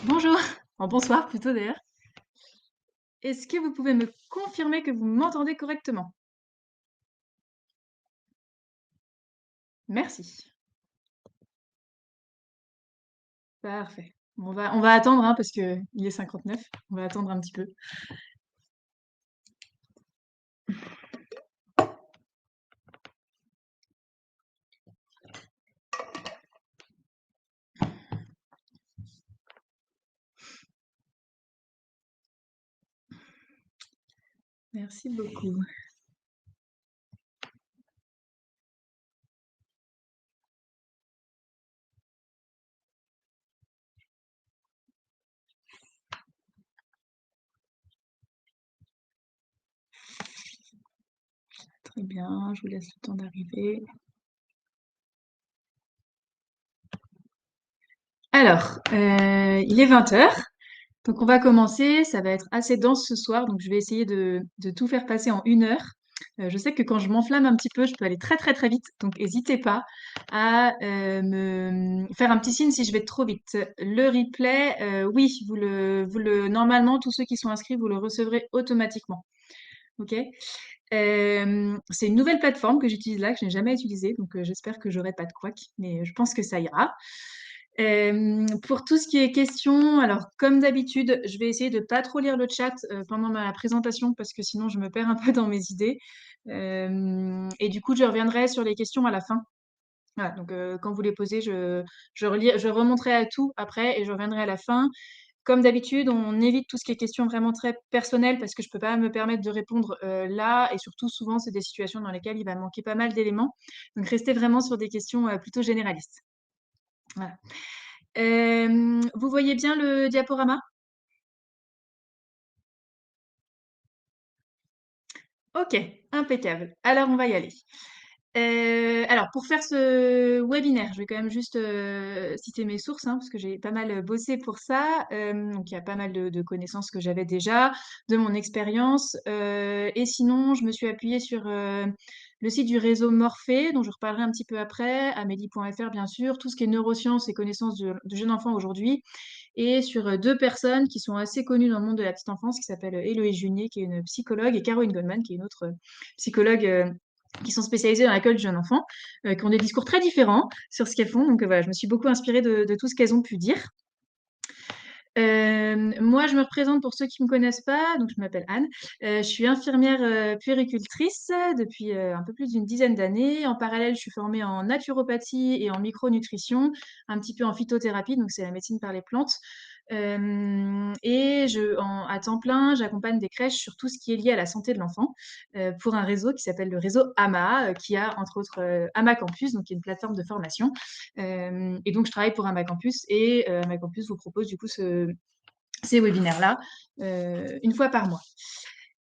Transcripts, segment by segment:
Bonjour, bonsoir plutôt d'ailleurs. Est-ce que vous pouvez me confirmer que vous m'entendez correctement? Merci. Parfait. On va attendre, hein, parce qu'il est 59. On va attendre un petit peu. Merci beaucoup. Très bien, je vous laisse le temps d'arriver. Alors, il est 20 heures, donc on va commencer. Ça va être assez dense ce soir, donc je vais essayer de tout faire passer en 1 heure. Je sais que quand je m'enflamme un petit peu, je peux aller très très très vite, donc n'hésitez pas à me faire un petit signe si je vais trop vite. Le replay, oui, normalement, tous ceux qui sont inscrits, vous le recevrez automatiquement. Ok? C'est une nouvelle plateforme que j'utilise là, que je n'ai jamais utilisée, donc j'espère que j'aurai pas de couac, mais je pense que ça ira. Pour tout ce qui est questions, alors comme d'habitude, je vais essayer de pas trop lire le chat pendant ma présentation parce que sinon je me perds un peu dans mes idées. Et du coup, je reviendrai sur les questions à la fin. Voilà, donc quand vous les posez, je remonterai à tout après et je reviendrai à la fin. Comme d'habitude, on évite tout ce qui est questions vraiment très personnelles parce que je peux pas me permettre de répondre là et surtout souvent c'est des situations dans lesquelles il va manquer pas mal d'éléments. Donc restez vraiment sur des questions plutôt généralistes. Voilà. Vous voyez bien le diaporama? Ok, impeccable. Alors on va y aller. Alors pour faire ce webinaire, je vais quand même juste citer mes sources, hein, parce que j'ai pas mal bossé pour ça. Donc il y a pas mal de connaissances que j'avais déjà, de mon expérience. Et sinon, je me suis appuyée sur le site du réseau Morphée, dont je reparlerai un petit peu après, amélie.fr bien sûr, tout ce qui est neurosciences et connaissances de jeunes enfants aujourd'hui, et sur deux personnes qui sont assez connues dans le monde de la petite enfance, qui s'appellent Héloïse Junier, qui est une psychologue, et Caroline Goldman, qui est une autre psychologue qui sont spécialisées dans l'accueil de jeunes enfants, qui ont des discours très différents sur ce qu'elles font. Donc voilà, je me suis beaucoup inspirée de tout ce qu'elles ont pu dire. Moi, je me représente pour ceux qui ne me connaissent pas. Donc, je m'appelle Anne. Je suis infirmière puéricultrice depuis un peu plus d'une dizaine d'années. En parallèle, je suis formée en naturopathie et en micronutrition, un petit peu en phytothérapie, donc c'est la médecine par les plantes. Et à temps plein, j'accompagne des crèches sur tout ce qui est lié à la santé de l'enfant pour un réseau qui s'appelle le réseau AMA, qui a entre autres AMA Campus, donc qui est une plateforme de formation. Et donc, je travaille pour AMA Campus et AMA Campus vous propose du coup ces webinaires-là une fois par mois.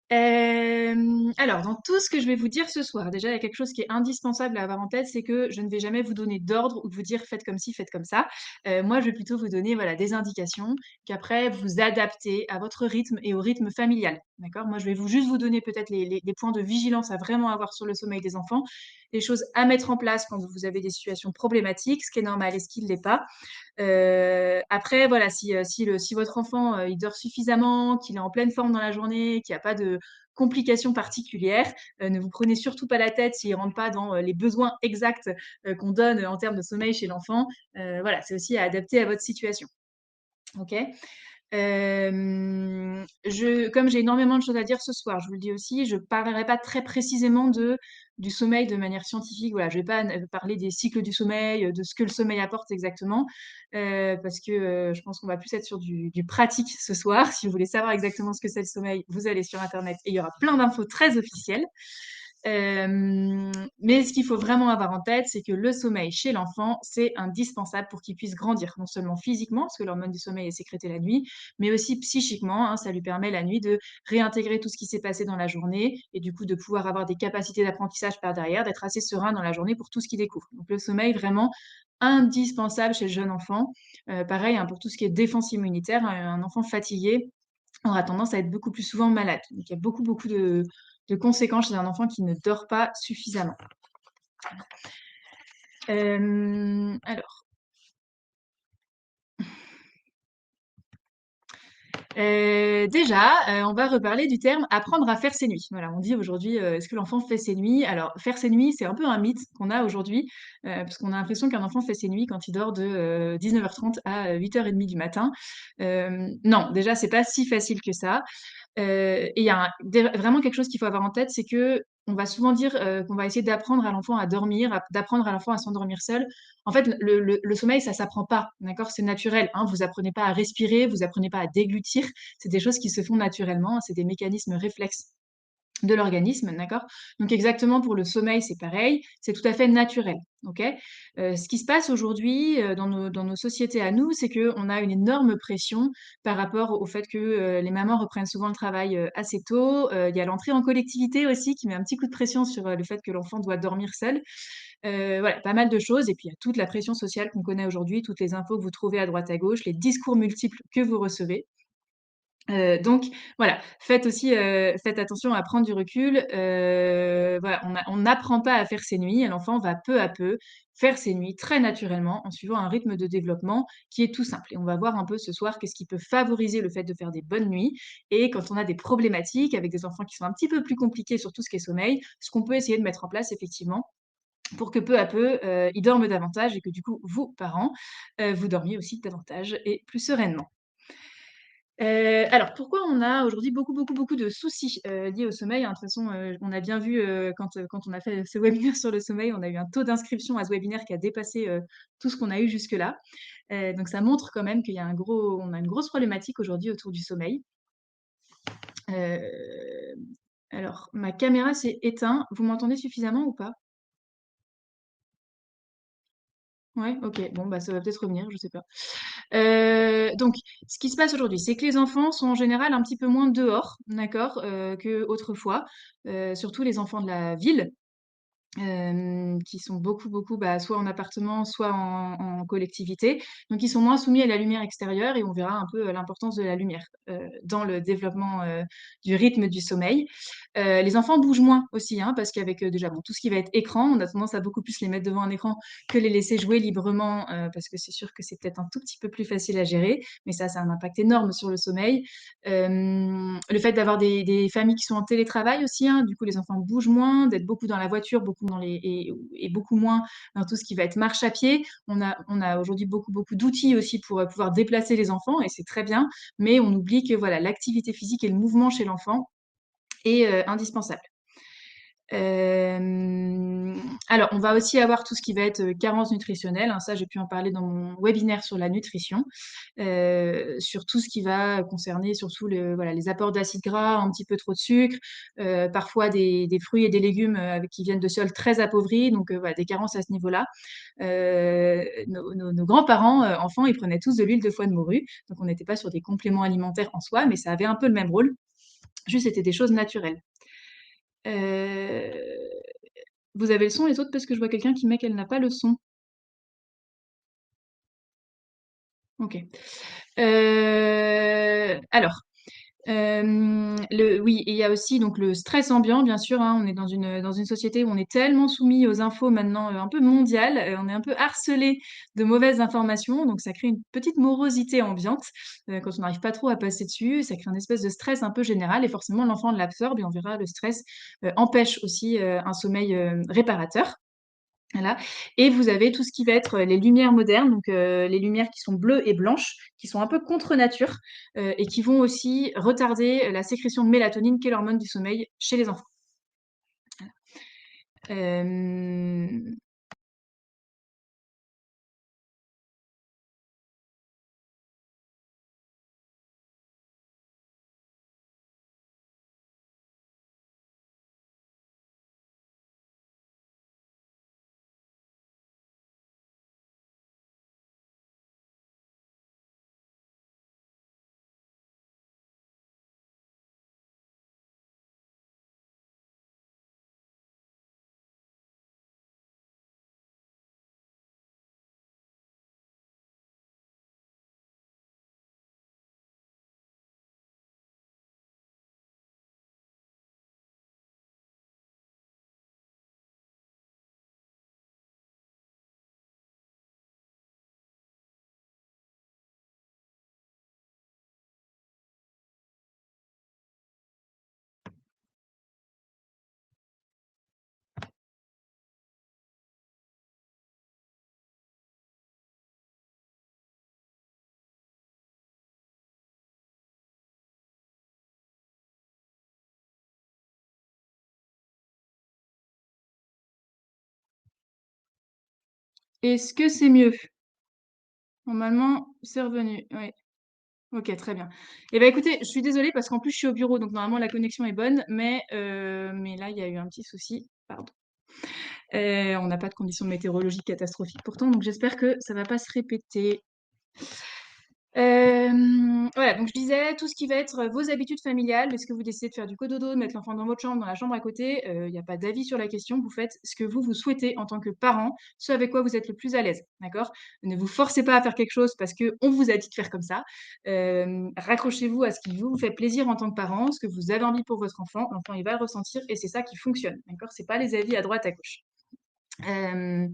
Alors, dans tout ce que je vais vous dire ce soir, déjà, il y a quelque chose qui est indispensable à avoir en tête, c'est que je ne vais jamais vous donner d'ordre ou vous dire faites comme ci, faites comme ça. Moi, je vais plutôt vous donner voilà, des indications qu'après vous adaptez à votre rythme et au rythme familial. D'accord? Moi, je vais juste vous donner peut-être les points de vigilance à vraiment avoir sur le sommeil des enfants, les choses à mettre en place quand vous avez des situations problématiques, ce qui est normal et ce qui ne l'est pas. Après, voilà, si votre enfant il dort suffisamment, qu'il est en pleine forme dans la journée, qu'il n'y a pas de complications particulières, ne vous prenez surtout pas la tête s'il ne rentre pas dans les besoins exacts qu'on donne en termes de sommeil chez l'enfant. Voilà, c'est aussi à adapter à votre situation. Ok. Comme j'ai énormément de choses à dire ce soir, je vous le dis aussi, je ne parlerai pas très précisément du sommeil de manière scientifique. Voilà, je ne vais pas parler des cycles du sommeil, de ce que le sommeil apporte exactement, parce que je pense qu'on va plus être sur du pratique ce soir. Si vous voulez savoir exactement ce que c'est le sommeil, vous allez sur Internet et il y aura plein d'infos très officielles. Mais ce qu'il faut vraiment avoir en tête, c'est que le sommeil chez l'enfant, c'est indispensable pour qu'il puisse grandir, non seulement physiquement, parce que l'hormone du sommeil est sécrétée la nuit, mais aussi psychiquement. Hein, ça lui permet la nuit de réintégrer tout ce qui s'est passé dans la journée et du coup de pouvoir avoir des capacités d'apprentissage par derrière, d'être assez serein dans la journée pour tout ce qu'il découvre. Donc le sommeil, vraiment indispensable chez le jeune enfant. Pareil, hein, pour tout ce qui est défense immunitaire, un enfant fatigué aura tendance à être beaucoup plus souvent malade. Donc il y a beaucoup de conséquences chez un enfant qui ne dort pas suffisamment. Alors, Déjà, on va reparler du terme apprendre à faire ses nuits. Voilà, on dit aujourd'hui, est-ce que l'enfant fait ses nuits? Alors, faire ses nuits, c'est un peu un mythe qu'on a aujourd'hui, parce qu'on a l'impression qu'un enfant fait ses nuits quand il dort de 19h30 à 8h30 du matin. Non, déjà, c'est pas si facile que ça. Et il y a vraiment quelque chose qu'il faut avoir en tête, c'est que on va souvent dire qu'on va essayer d'apprendre à l'enfant à dormir, d'apprendre à l'enfant à s'endormir seul. En fait, le sommeil, ça s'apprend pas, d'accord? C'est naturel, hein. Vous apprenez pas à respirer, vous apprenez pas à déglutir. C'est des choses qui se font naturellement, c'est des mécanismes réflexes de l'organisme, d'accord? Donc exactement pour le sommeil, c'est pareil, c'est tout à fait naturel, OK? Ce qui se passe aujourd'hui, dans nos sociétés à nous, c'est qu'on a une énorme pression par rapport au fait que, les mamans reprennent souvent le travail, assez tôt. Il y a l'entrée en collectivité aussi qui met un petit coup de pression sur, le fait que l'enfant doit dormir seul. Voilà, pas mal de choses et puis il y a toute la pression sociale qu'on connaît aujourd'hui, toutes les infos que vous trouvez à droite à gauche, les discours multiples que vous recevez. Donc voilà, faites attention à prendre du recul. Voilà, on n'apprend pas à faire ses nuits. L'enfant va peu à peu faire ses nuits très naturellement en suivant un rythme de développement qui est tout simple. Et on va voir un peu ce soir qu'est-ce qui peut favoriser le fait de faire des bonnes nuits et quand on a des problématiques avec des enfants qui sont un petit peu plus compliqués sur tout ce qui est sommeil, ce qu'on peut essayer de mettre en place effectivement pour que peu à peu, ils dorment davantage et que du coup, vous, parents, vous dormiez aussi davantage et plus sereinement. Alors pourquoi on a aujourd'hui beaucoup, beaucoup, beaucoup de soucis, liés au sommeil, hein? De toute façon, on a bien vu, quand on a fait ce webinaire sur le sommeil, on a eu un taux d'inscription à ce webinaire qui a dépassé, tout ce qu'on a eu jusque-là. Donc ça montre quand même qu'il y a on a une grosse problématique aujourd'hui autour du sommeil. Hem, alors ma caméra s'est éteint. Vous m'entendez suffisamment ou pas? Ouais, OK. Bon, bah, ça va peut-être revenir, je sais pas. Donc ce qui se passe aujourd'hui, c'est que les enfants sont en général un petit peu moins dehors, d'accord, qu'autrefois, surtout les enfants de la ville. Qui sont beaucoup, beaucoup, bah, soit en appartement, soit en collectivité. Donc ils sont moins soumis à la lumière extérieure et on verra un peu, l'importance de la lumière, dans le développement, du rythme du sommeil. Les enfants bougent moins aussi, hein, parce qu'avec, déjà, bon, tout ce qui va être écran, on a tendance à beaucoup plus les mettre devant un écran que les laisser jouer librement, parce que c'est sûr que c'est peut-être un tout petit peu plus facile à gérer, mais ça a un impact énorme sur le sommeil. Le fait d'avoir des familles qui sont en télétravail aussi, hein, du coup les enfants bougent moins, d'être beaucoup dans la voiture, beaucoup dans les et beaucoup moins dans tout ce qui va être marche à pied. On a aujourd'hui beaucoup, beaucoup d'outils aussi pour, pouvoir déplacer les enfants et c'est très bien, mais on oublie que voilà, l'activité physique et le mouvement chez l'enfant est, indispensable. Hem, alors, on va aussi avoir tout ce qui va être, carence nutritionnelle, hein, ça j'ai pu en parler dans mon webinaire sur la nutrition, sur tout ce qui va concerner surtout voilà, les apports d'acides gras, un petit peu trop de sucre, parfois des fruits et des légumes, qui viennent de sols très appauvris, donc voilà, des carences à ce niveau-là. Nos grands-parents, enfants, ils prenaient tous de l'huile de foie de morue, donc on n'était pas sur des compléments alimentaires en soi, mais ça avait un peu le même rôle, juste c'était des choses naturelles. Heu, vous avez le son les autres? Parce que je vois quelqu'un qui met qu'elle n'a pas le son. OK. Alors, oui, et il y a aussi donc le stress ambiant, bien sûr, hein. On est dans une société où on est tellement soumis aux infos maintenant, un peu mondiales, on est un peu harcelé de mauvaises informations, donc ça crée une petite morosité ambiante, quand on n'arrive pas trop à passer dessus. Ça crée un espèce de stress un peu général et forcément l'enfant l'absorbe et on verra le stress, empêche aussi, un sommeil, réparateur. Voilà, et vous avez tout ce qui va être, les lumières modernes, donc les lumières qui sont bleues et blanches, qui sont un peu contre nature, et qui vont aussi retarder, la sécrétion de mélatonine, qui est l'hormone du sommeil chez les enfants. Hem Est-ce que c'est mieux? Normalement, c'est revenu, oui. OK, très bien. Et ben écoutez, je suis désolée parce qu'en plus je suis au bureau, donc normalement la connexion est bonne, mais là, il y a eu un petit souci, pardon. On n'a pas de conditions météorologiques catastrophiques pourtant, donc j'espère que ça va pas se répéter. Voilà, donc je disais tout ce qui va être, vos habitudes familiales. Est-ce que vous décidez de faire du cododo, de mettre l'enfant dans votre chambre, dans la chambre à côté? Il y a pas d'avis sur la question. Vous faites ce que vous souhaitez en tant que parent, ce avec quoi vous êtes le plus à l'aise, d'accord? Ne vous forcez pas à faire quelque chose parce qu'on vous a dit de faire comme ça. Raccrochez-vous à ce qui vous fait plaisir en tant que parent, ce que vous avez envie pour votre enfant. L'enfant, il va le ressentir et c'est ça qui fonctionne, d'accord? C'est pas les avis à droite, à gauche. Hem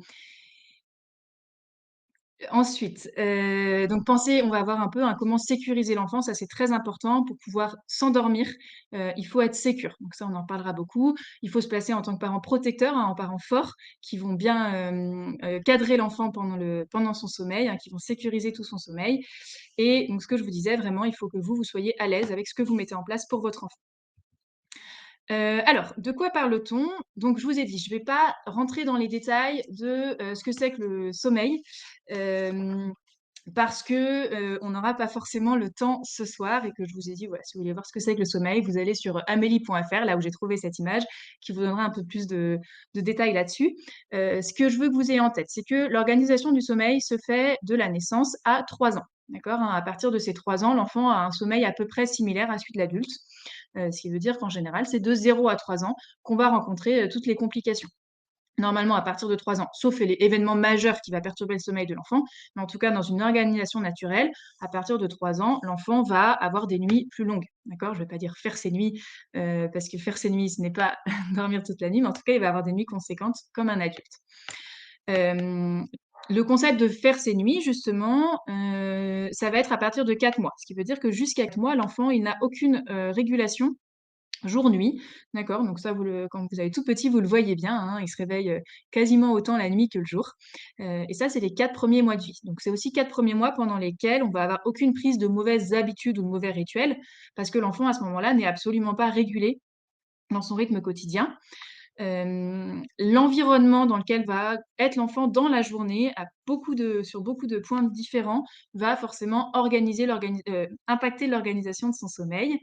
Ensuite, donc pensez on va voir un peu, hein, comment sécuriser l'enfant, ça c'est très important pour pouvoir s'endormir, il faut être sécure, donc ça on en parlera beaucoup. Il faut se placer en tant que parent protecteur, hein, en parent fort qui vont bien, cadrer l'enfant pendant son sommeil, hein, qui vont sécuriser tout son sommeil et donc ce que je vous disais vraiment, il faut que vous soyez à l'aise avec ce que vous mettez en place pour votre enfant. Alors, de quoi parle-t-on? Donc je vous ai dit, je ne vais pas rentrer dans les détails de, ce que c'est que le sommeil, hem, parce que, on n'aura pas forcément le temps ce soir et que je vous ai dit, voilà, si vous voulez voir ce que c'est que le sommeil, vous allez sur, amélie.fr, là où j'ai trouvé cette image, qui vous donnera un peu plus de détails là-dessus. Ce que je veux que vous ayez en tête, c'est que l'organisation du sommeil se fait de la naissance à 3 ans, d'accord? Hein, à partir de ces 3 ans, l'enfant a un sommeil à peu près similaire à celui de l'adulte. Ce qui veut dire qu'en général, c'est de 0 à 3 ans qu'on va rencontrer, toutes les complications. Normalement, à partir de 3 ans, sauf les événements majeurs qui va perturber le sommeil de l'enfant, mais en tout cas dans une organisation naturelle, à partir de 3 ans, l'enfant va avoir des nuits plus longues, d'accord? Je ne vais pas dire faire ses nuits, parce que faire ses nuits, ce n'est pas dormir toute la nuit, mais en tout cas, il va avoir des nuits conséquentes comme un adulte. Hem, le concept de faire ses nuits justement, ça va être à partir de 4 mois. Ce qui veut dire que jusqu'à 4 mois, l'enfant, il n'a aucune, régulation jour-nuit, d'accord? Donc ça, quand vous avez tout petit, vous le voyez bien, hein, il se réveille, quasiment autant la nuit que le jour, et ça, c'est les 4 premiers mois de vie. Donc c'est aussi 4 premiers mois pendant lesquels on va avoir aucune prise de mauvaises habitudes ou de mauvais rituels, parce que l'enfant, à ce moment-là, n'est absolument pas régulé dans son rythme quotidien. L'environnement dans lequel va être l'enfant dans la journée sur beaucoup de points différents, va forcément impacter l'organisation de son sommeil.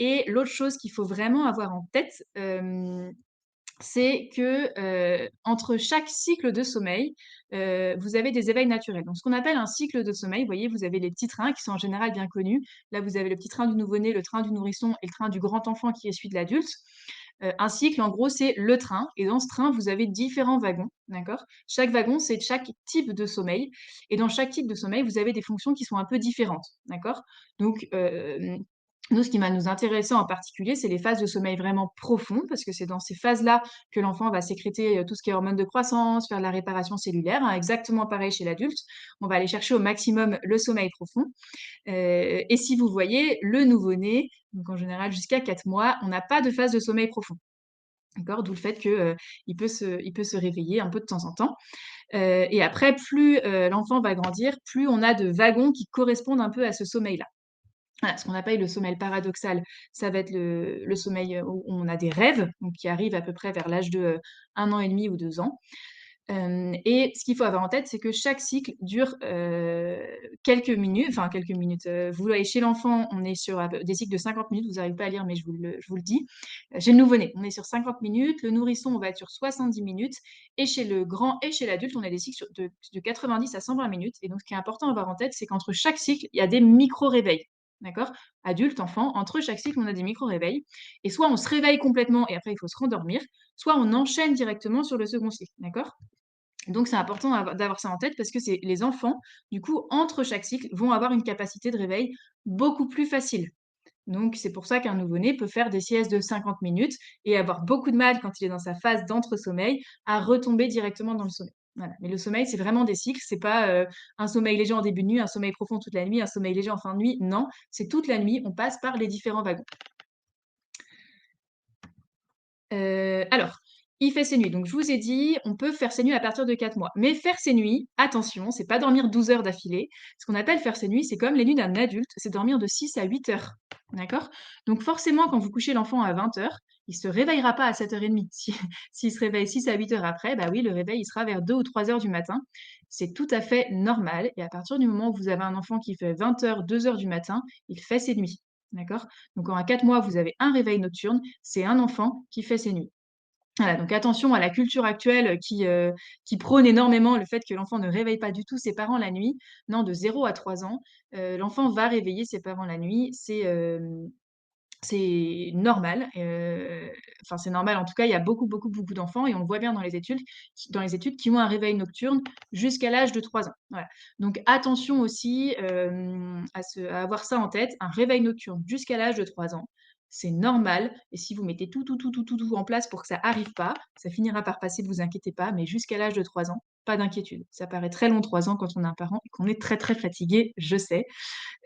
Et l'autre chose qu'il faut vraiment avoir en tête, c'est que, entre chaque cycle de sommeil, vous avez des éveils naturels. Donc ce qu'on appelle un cycle de sommeil, vous voyez, vous avez les petits trains qui sont en général bien connus. Là, vous avez le petit train du nouveau-né, le train du nourrisson et le train du grand enfant qui est celui de l'adulte. Un cycle, en gros, c'est le train et dans ce train, vous avez différents wagons, d'accord? Chaque wagon, c'est chaque type de sommeil et dans chaque type de sommeil, vous avez des fonctions qui sont un peu différentes, d'accord? Donc, nous, ce qui va nous intéresser en particulier, c'est les phases de sommeil vraiment profond, parce que c'est dans ces phases-là que l'enfant va sécréter tout ce qui est hormones de croissance, faire de la réparation cellulaire, hein, exactement pareil chez l'adulte. On va aller chercher au maximum le sommeil profond. Et si vous voyez, le nouveau-né, donc en général jusqu'à 4 mois, on n'a pas de phase de sommeil profond. D'accord? D'où le fait que, il peut se réveiller un peu de temps en temps. Et après, plus, l'enfant va grandir, plus on a de wagons qui correspondent un peu à ce sommeil-là. Voilà, ce qu'on appelle le sommeil paradoxal, ça va être le sommeil, où on a des rêves, donc qui arrivent à peu près vers l'âge de, 1 an et demi ou 2 ans. Et ce qu'il faut avoir en tête, c'est que chaque cycle dure, quelques minutes, vous voyez chez l'enfant, on est sur des cycles de 50 minutes, vous n'arrivez pas à lire, mais je vous le dis. Chez le nouveau-né, on est sur 50 minutes, le nourrisson, on va être sur 70 minutes et chez le grand et chez l'adulte, on a des cycles de 90 à 120 minutes et donc ce qui est important à avoir en tête, c'est qu'entre chaque cycle, il y a des micro-réveils, d'accord? Adulte, enfant, entre chaque cycle, on a des micro-réveils et soit on se réveille complètement et après il faut se rendormir, soit on enchaîne directement sur le second cycle, d'accord? Donc c'est important d'avoir ça en tête parce que c'est les enfants, du coup, entre chaque cycle, vont avoir une capacité de réveil beaucoup plus facile. Donc c'est pour ça qu'un nouveau-né peut faire des siestes de 50 minutes et avoir beaucoup de mal quand il est dans sa phase d'entre-sommeil à retomber directement dans le sommeil. Voilà. Mais le sommeil, c'est vraiment des cycles, c'est pas, un sommeil léger en début de nuit, un sommeil profond toute la nuit, un sommeil léger en fin de nuit. Non, c'est toute la nuit, on passe par les différents wagons. Alors, il fait ses nuits. Donc je vous ai dit, on peut faire ses nuits à partir de 4 mois. Mais faire ses nuits, attention, c'est pas dormir 12 heures d'affilée. Ce qu'on appelle faire ses nuits, c'est comme les nuits d'un adulte, c'est dormir de 6 à 8 heures. D'accord? Donc forcément, quand vous couchez l'enfant à 20 heures, il se réveillera pas à 7h30. Si s'il se réveille 6 à 8 heures après, bah oui, le réveil, il sera vers 2 ou 3 heures du matin. C'est tout à fait normal et à partir du moment où vous avez un enfant qui fait 20 heures, 2 heures du matin, il fait ses nuits. D'accord? Donc quand à 4 mois, vous avez un réveil nocturne, c'est un enfant qui fait ses nuits. Voilà, donc attention à la culture actuelle qui prône énormément le fait que l'enfant ne réveille pas du tout ses parents la nuit. Non, de 0 à 3 ans, l'enfant va réveiller ses parents la nuit. C'est normal, enfin c'est normal, en tout cas, il y a beaucoup, beaucoup, beaucoup d'enfants et on le voit bien dans les études qui ont un réveil nocturne jusqu'à l'âge de 3 ans. Voilà. Donc attention aussi, à avoir ça en tête, un réveil nocturne jusqu'à l'âge de 3 ans, c'est normal et si vous mettez tout, tout, tout, tout, tout, tout en place pour que ça arrive pas, ça finira par passer, ne vous inquiétez pas, mais jusqu'à l'âge de 3 ans, pas d'inquiétude. Ça paraît très long 3 ans quand on est un parent et qu'on est très, très fatigué, je sais,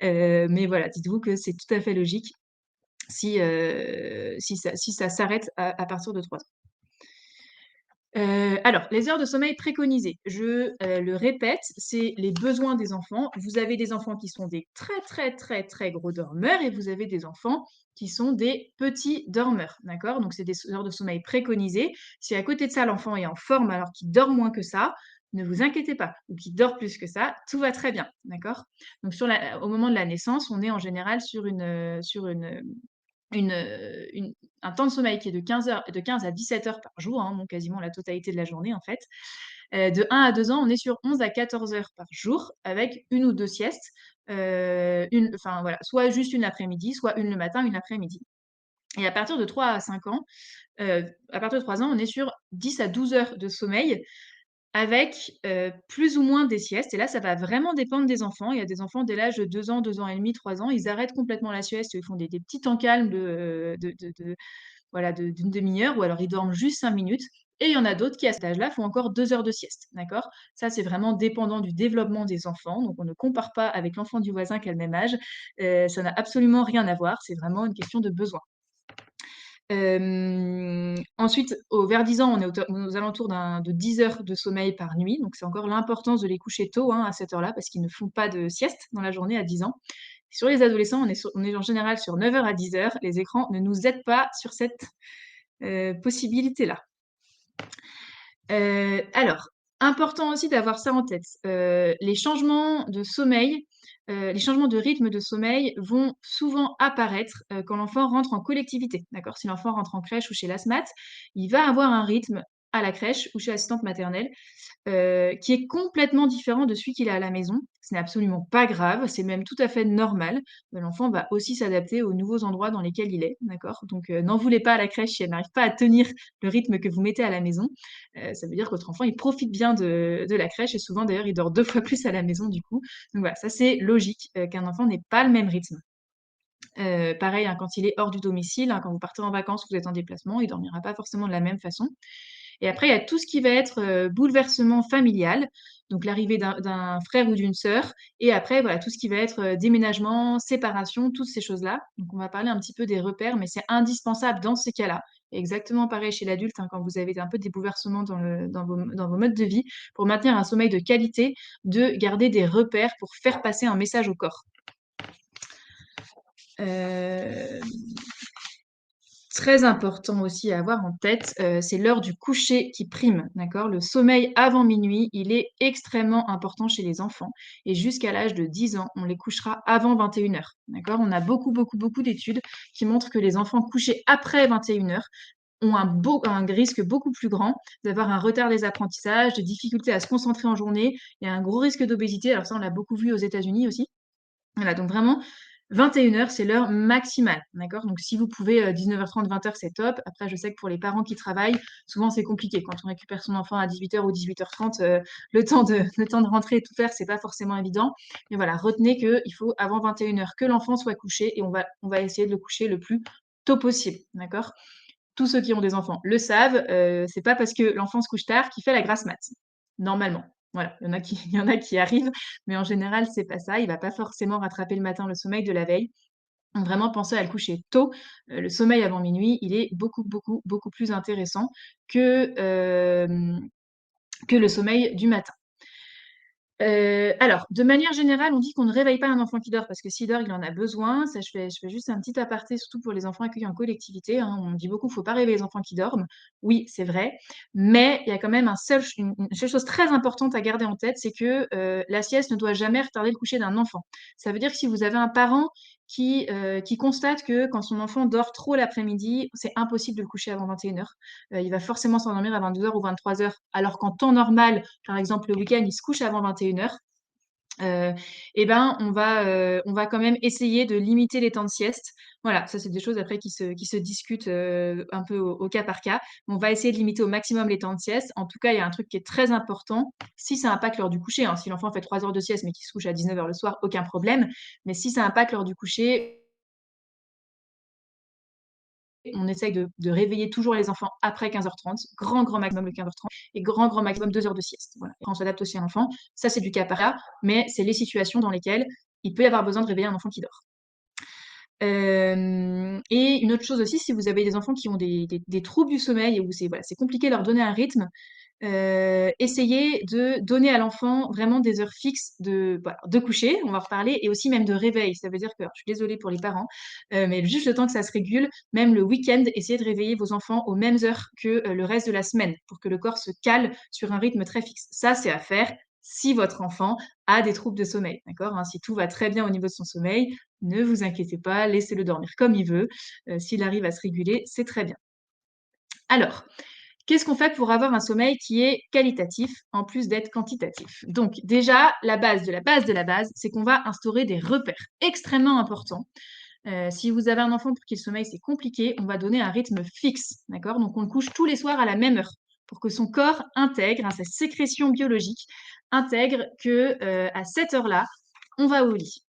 mais voilà, dites-vous que c'est tout à fait logique si ça s'arrête à partir de 3 ans. Alors, les heures de sommeil préconisées, je le répète, c'est les besoins des enfants. Vous avez des enfants qui sont des très, très, très, très gros dormeurs et vous avez des enfants qui sont des petits dormeurs, d'accord? Donc c'est des heures de sommeil préconisées. Si à côté de ça, l'enfant est en forme alors qu'il dort moins que ça, ne vous inquiétez pas, ou qu'il dort plus que ça, tout va très bien, d'accord? Donc au moment de la naissance, on est en général sur un temps de sommeil qui est de 15 heures, de 15 à 17 heures par jour, hein, donc quasiment la totalité de la journée en fait. De 1 à 2 ans, on est sur 11 à 14 heures par jour avec une ou deux siestes, enfin voilà, soit juste une l'après-midi, soit une le matin, une l'après-midi. Et à partir de 3 à 5 ans, à partir de 3 ans, on est sur 10 à 12 heures de sommeil avec, plus ou moins des siestes et là, ça va vraiment dépendre des enfants. Il y a des enfants dès l'âge de 2 ans et demi, 3 ans, ils arrêtent complètement la sieste, ils font des petits temps calmes voilà, d'une demi-heure ou alors ils dorment juste 5 minutes et il y en a d'autres qui, à cet âge-là, font encore 2 heures de sieste, d'accord? Ça, c'est vraiment dépendant du développement des enfants, donc on ne compare pas avec l'enfant du voisin qui a le même âge, ça n'a absolument rien à voir, c'est vraiment une question de besoin. Ensuite, vers 10 ans, on est aux alentours de 10 heures de sommeil par nuit. Donc, c'est encore l'importance de les coucher tôt, hein, à cette heure-là, parce qu'ils ne font pas de sieste dans la journée à 10 ans. Sur les adolescents, on est en général sur 9 heures à 10 heures. Les écrans ne nous aident pas sur cette possibilité-là. Alors, important aussi d'avoir ça en tête. Les changements de sommeil, les changements de rythme de sommeil vont souvent apparaître, quand l'enfant rentre en collectivité, d'accord? Si l'enfant rentre en crèche ou chez l'ASMAT, il va avoir un rythme à la crèche ou chez l'assistante maternelle qui est complètement différent de celui qu'il a à la maison. Ce n'est absolument pas grave, c'est même tout à fait normal. L'enfant va aussi s'adapter aux nouveaux endroits dans lesquels il est, d'accord? Donc, n'en voulez pas à la crèche si elle n'arrive pas à tenir le rythme que vous mettez à la maison. Ça veut dire que votre enfant, il profite bien de la crèche et souvent d'ailleurs, il dort 2 fois plus à la maison du coup. Donc voilà, ça c'est logique, qu'un enfant n'ait pas le même rythme. Pareil, hein, quand il est hors du domicile, hein, quand vous partez en vacances, vous êtes en déplacement, il dormira pas forcément de la même façon. Et après, il y a tout ce qui va être bouleversement familial, donc l'arrivée d'un frère ou d'une sœur. Et après, voilà, tout ce qui va être déménagement, séparation, toutes ces choses-là. Donc, on va parler un petit peu des repères, mais c'est indispensable dans ces cas-là. Exactement pareil chez l'adulte, hein, quand vous avez un peu des bouleversements dans vos modes de vie, pour maintenir un sommeil de qualité, de garder des repères pour faire passer un message au corps. Euh, Très important aussi à avoir en tête, c'est l'heure du coucher qui prime, d'accord? Le sommeil avant minuit, il est extrêmement important chez les enfants et jusqu'à l'âge de 10 ans, on les couchera avant 21 heures, d'accord? On a beaucoup, beaucoup, beaucoup d'études qui montrent que les enfants couchés après 21 heures ont un risque beaucoup plus grand d'avoir un retard des apprentissages, de difficultés à se concentrer en journée. Il y a un gros risque d'obésité, alors ça, on l'a beaucoup vu aux États-Unis aussi. Voilà, donc vraiment, 21 heures, c'est l'heure maximale, d'accord? Donc si vous pouvez, 19h30, 20 heures, c'est top. Après, je sais que pour les parents qui travaillent, souvent c'est compliqué. Quand on récupère son enfant à 18 heures ou 18h30, le temps de rentrer et tout faire, c'est pas forcément évident. Mais voilà, retenez qu'il faut avant 21 heures que l'enfant soit couché et on va essayer de le coucher le plus tôt possible, d'accord? Tous ceux qui ont des enfants le savent, c'est pas parce que l'enfant se couche tard qu'il fait la grasse mat, normalement. Voilà, il y en a qui il y en a qui arrivent, mais en général, c'est pas ça. Il va pas forcément rattraper le matin le sommeil de la veille. Donc vraiment pensez à le coucher tôt. Le sommeil avant minuit, il est beaucoup, beaucoup, beaucoup plus intéressant que, que le sommeil du matin. Alors, de manière générale, on dit qu'on ne réveille pas un enfant qui dort parce que s'il dort, il en a besoin. Ça, je fais juste un petit aparté, surtout pour les enfants accueillis en collectivité, hein. On dit beaucoup, faut pas réveiller les enfants qui dorment. Oui, c'est vrai, mais il y a quand même une seule chose très importante à garder en tête, c'est que la sieste ne doit jamais retarder le coucher d'un enfant. Ça veut dire que si vous avez un parent qui constate que quand son enfant dort trop l'après-midi, c'est impossible de le coucher avant 21h. Il va forcément s'endormir à 22h ou 23h, alors qu'en temps normal, par exemple, le week-end, il se couche avant 21h. Et ben, on va quand même essayer de limiter les temps de sieste. Voilà, ça, c'est des choses après qui se discutent un peu au cas par cas. On va essayer de limiter au maximum les temps de sieste. En tout cas, il y a un truc qui est très important. Si ça impacte l'heure du coucher, hein, si l'enfant fait 3 heures de sieste mais qu'il se couche à 19h le soir, aucun problème. Mais si ça impacte l'heure du coucher, on essaye de réveiller toujours les enfants après 15h30, grand maximum le 15h30, et grand maximum 2 heures de sieste. Voilà. Après, on s'adapte aussi à l'enfant. Ça, c'est du cas par cas, mais c'est les situations dans lesquelles il peut y avoir besoin de réveiller un enfant qui dort. Et une autre chose aussi, si vous avez des enfants qui ont des troubles du sommeil et où c'est voilà, c'est compliqué de leur donner un rythme, essayez de donner à l'enfant vraiment des heures fixes voilà, de coucher, on va en reparler, et aussi même de réveil. Ça veut dire que, alors, je suis désolée pour les parents, mais juste le temps que ça se régule, même le week-end, essayez de réveiller vos enfants aux mêmes heures que le reste de la semaine pour que le corps se cale sur un rythme très fixe. Ça, c'est à faire si votre enfant a des troubles de sommeil, d'accord, hein. Si tout va très bien au niveau de son sommeil, ne vous inquiétez pas, laissez-le dormir comme il veut. S'il arrive à se réguler, c'est très bien. Alors, qu'est-ce qu'on fait pour avoir un sommeil qui est qualitatif en plus d'être quantitatif? Donc déjà, la base de la base de la base, c'est qu'on va instaurer des repères extrêmement importants. Si vous avez un enfant pour qui le sommeil c'est compliqué, on va donner un rythme fixe, d'accord? Donc on le couche tous les soirs à la même heure pour que son corps intègre, hein, sa sécrétion biologique intègre que à cette heure-là, on va au lit.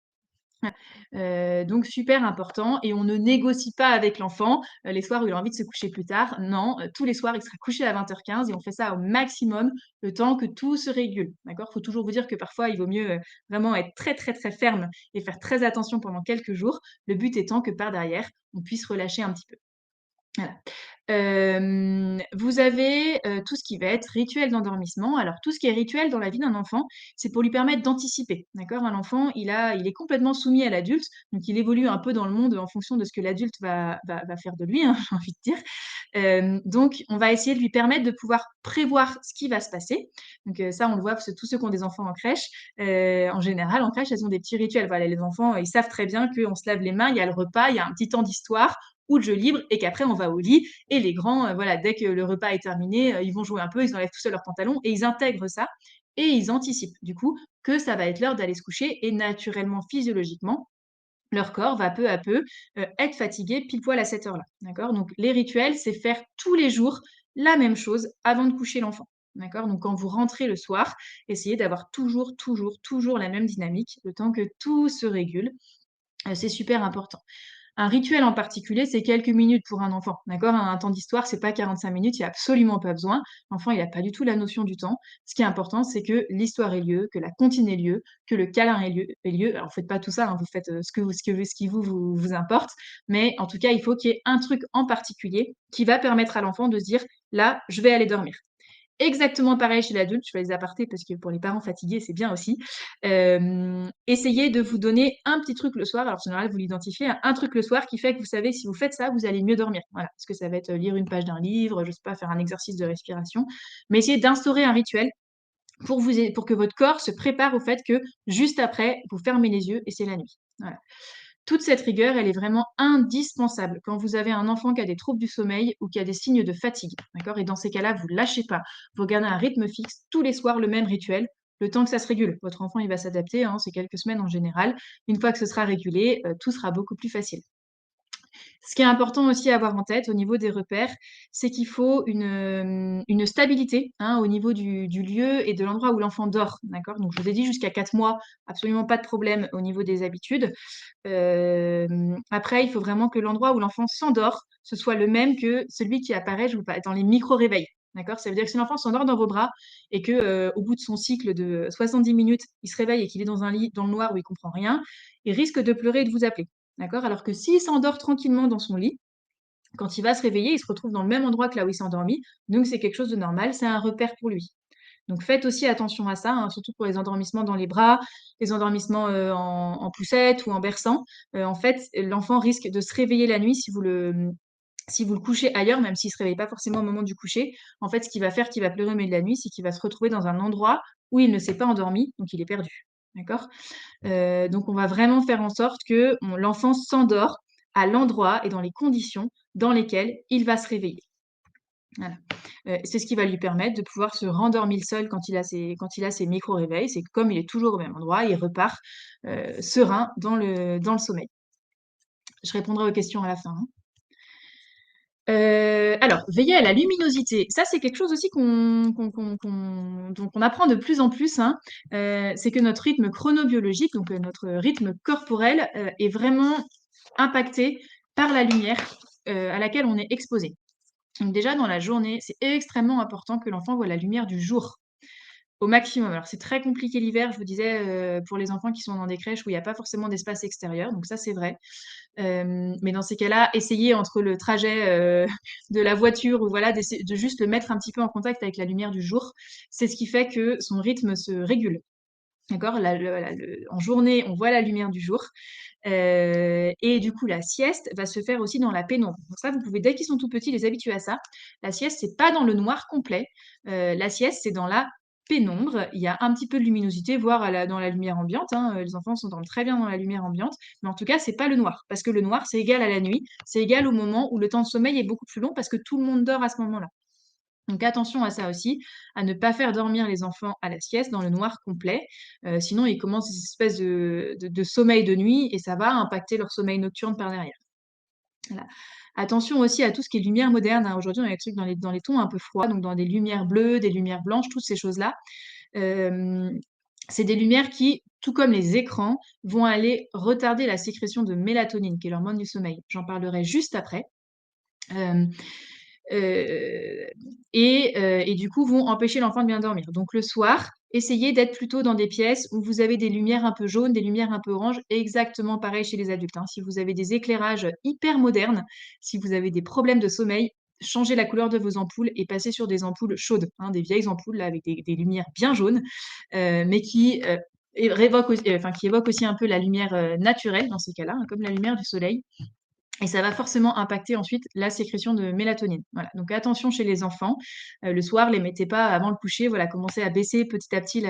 Donc super important, et on ne négocie pas avec l'enfant, les soirs où il a envie de se coucher plus tard. Non, tous les soirs, il sera couché à 20h15 et on fait ça au maximum, le temps que tout se régule, d'accord? Faut toujours vous dire que parfois, il vaut mieux, vraiment être très ferme et faire très attention pendant quelques jours. Le but étant que par derrière, on puisse relâcher un petit peu. Voilà. Vous avez, tout ce qui va être rituel d'endormissement. Alors tout ce qui est rituel dans la vie d'un enfant, c'est pour lui permettre d'anticiper, d'accord? Un enfant, il est complètement soumis à l'adulte, donc il évolue un peu dans le monde en fonction de ce que l'adulte va faire de lui, hein, j'ai envie de dire. Donc on va essayer de lui permettre de pouvoir prévoir ce qui va se passer. Donc ça, on le voit parce que tous ceux qui ont des enfants en crèche, en général, en crèche, elles ont des petits rituels. Voilà, les enfants, ils savent très bien qu'on se lave les mains, il y a le repas, il y a un petit temps d'histoire ou de jeu libre, et qu'après on va au lit. Et les grands, voilà, dès que le repas est terminé, ils vont jouer un peu, ils enlèvent tout seuls leurs pantalons et ils intègrent ça et ils anticipent du coup que ça va être l'heure d'aller se coucher, et naturellement, physiologiquement, leur corps va peu à peu, être fatigué pile poil à cette heure-là, d'accord? Donc les rituels, c'est faire tous les jours la même chose avant de coucher l'enfant, d'accord? Donc quand vous rentrez le soir, essayez d'avoir toujours la même dynamique, le temps que tout se régule, c'est super important. Un rituel en particulier, c'est quelques minutes pour un enfant, d'accord? Un temps d'histoire, c'est pas 45 minutes, il y a absolument pas besoin. L'enfant, il a pas du tout la notion du temps. Ce qui est important, c'est que l'histoire ait lieu, que la comptine ait lieu, que le câlin ait lieu. Alors faites pas tout ça, hein, vous faites, ce qui vous importe, mais en tout cas, il faut qu'il y ait un truc en particulier qui va permettre à l'enfant de se dire: «Là, je vais aller dormir». Exactement pareil chez l'adulte, je fais les apartés parce que pour les parents fatigués, c'est bien aussi. Essayez de vous donner un petit truc le soir, alors en général, vous l'identifiez, un truc le soir qui fait que vous savez, si vous faites ça, vous allez mieux dormir. Voilà, parce que ça va être, lire une page d'un livre, je sais pas, faire un exercice de respiration, mais essayez d'instaurer un rituel pour que votre corps se prépare au fait que, juste après, vous fermez les yeux et c'est la nuit. Voilà. Toute cette rigueur, elle est vraiment indispensable quand vous avez un enfant qui a des troubles du sommeil ou qui a des signes de fatigue, d'accord? Et dans ces cas-là, vous lâchez pas. Vous gardez un rythme fixe, tous les soirs le même rituel, le temps que ça se régule. Votre enfant, il va s'adapter, hein, c'est quelques semaines en général. Une fois que ce sera régulé, tout sera beaucoup plus facile. Ce qui est important aussi à avoir en tête au niveau des repères, c'est qu'il faut une stabilité, hein, au niveau du lieu et de l'endroit où l'enfant dort, d'accord? Donc je vous ai dit jusqu'à 4 mois, absolument pas de problème au niveau des habitudes. Après, il faut vraiment que l'endroit où l'enfant s'endort, ce soit le même que celui qui apparaît, je vous parle dans les micro-réveils, d'accord? Ça veut dire que si l'enfant s'endort dans vos bras et que, au bout de son cycle de 70 minutes, il se réveille et qu'il est dans un lit dans le noir où il comprend rien, il risque de pleurer et de vous appeler, d'accord? Alors que s'il s'endort tranquillement dans son lit, quand il va se réveiller, il se retrouve dans le même endroit que là où il s'est endormi, donc c'est quelque chose de normal, c'est un repère pour lui. Donc faites aussi attention à ça, hein, surtout pour les endormissements dans les bras, les endormissements en poussette ou en berçant. En fait, l'enfant risque de se réveiller la nuit si vous le couchez ailleurs, même s'il ne se réveille pas forcément au moment du coucher. En fait, ce qu'il va faire, qu'il va pleurer au milieu de la nuit, c'est qu'il va se retrouver dans un endroit où il ne s'est pas endormi, donc il est perdu. D'accord? Donc on va vraiment faire en sorte que l'enfant s'endort à l'endroit et dans les conditions dans lesquelles il va se réveiller. Voilà. C'est ce qui va lui permettre de pouvoir se rendormir seul quand il a ses micro-réveils. C'est comme il est toujours au même endroit, il repart serein dans le sommeil. Je répondrai aux questions à la fin, hein. Alors, veiller à la luminosité, ça c'est quelque chose aussi dont on apprend de plus en plus, hein. C'est que notre rythme chronobiologique, donc notre rythme corporel, est vraiment impacté par la lumière à laquelle on est exposé. Donc déjà, dans la journée, c'est extrêmement important que l'enfant voit la lumière du jour au maximum. Alors c'est très compliqué l'hiver, je vous disais, pour les enfants qui sont dans des crèches où il n'y a pas forcément d'espace extérieur, donc ça c'est vrai. Mais dans ces cas-là, essayez entre le trajet de la voiture ou voilà, de juste le mettre un petit peu en contact avec la lumière du jour. C'est ce qui fait que son rythme se régule. D'accord? En journée, on voit la lumière du jour. Et du coup, la sieste va se faire aussi dans la pénombre. Donc ça, vous pouvez, dès qu'ils sont tout petits, les habituer à ça. La sieste, c'est pas dans le noir complet. La sieste, c'est dans la pénombre. Il y a un petit peu de luminosité, voire dans la lumière ambiante, hein. Les enfants s'endorment très bien dans la lumière ambiante. Mais en tout cas, c'est pas le noir. Parce que le noir, c'est égal à la nuit. C'est égal au moment où le temps de sommeil est beaucoup plus long parce que tout le monde dort à ce moment-là. Donc attention à ça aussi, à ne pas faire dormir les enfants à la sieste dans le noir complet. Sinon, ils commencent des espèces de sommeil de nuit et ça va impacter leur sommeil nocturne par derrière. Voilà. Attention aussi à tout ce qui est lumière moderne, hein. Aujourd'hui, on a des trucs dans les tons un peu froids, donc dans des lumières bleues, des lumières blanches, toutes ces choses-là. Euh, c'est des lumières qui, tout comme les écrans, vont aller retarder la sécrétion de mélatonine, qui est l'hormone du sommeil. J'en parlerai juste après. Euh, euh, et du coup vont empêcher l'enfant de bien dormir. Donc le soir, essayez d'être plutôt dans des pièces où vous avez des lumières un peu jaunes, des lumières un peu oranges, exactement pareil chez les adultes, hein. Si vous avez des éclairages hyper modernes, si vous avez des problèmes de sommeil, changez la couleur de vos ampoules et passez sur des ampoules chaudes, hein, des vieilles ampoules là, avec des lumières bien jaunes, mais qui évoquent aussi un peu la lumière naturelle dans ces cas-là, hein, comme la lumière du soleil. Et ça va forcément impacter ensuite la sécrétion de mélatonine. Voilà. Donc attention chez les enfants. Le soir, les mettez pas avant le coucher. Voilà, commencez à baisser petit à petit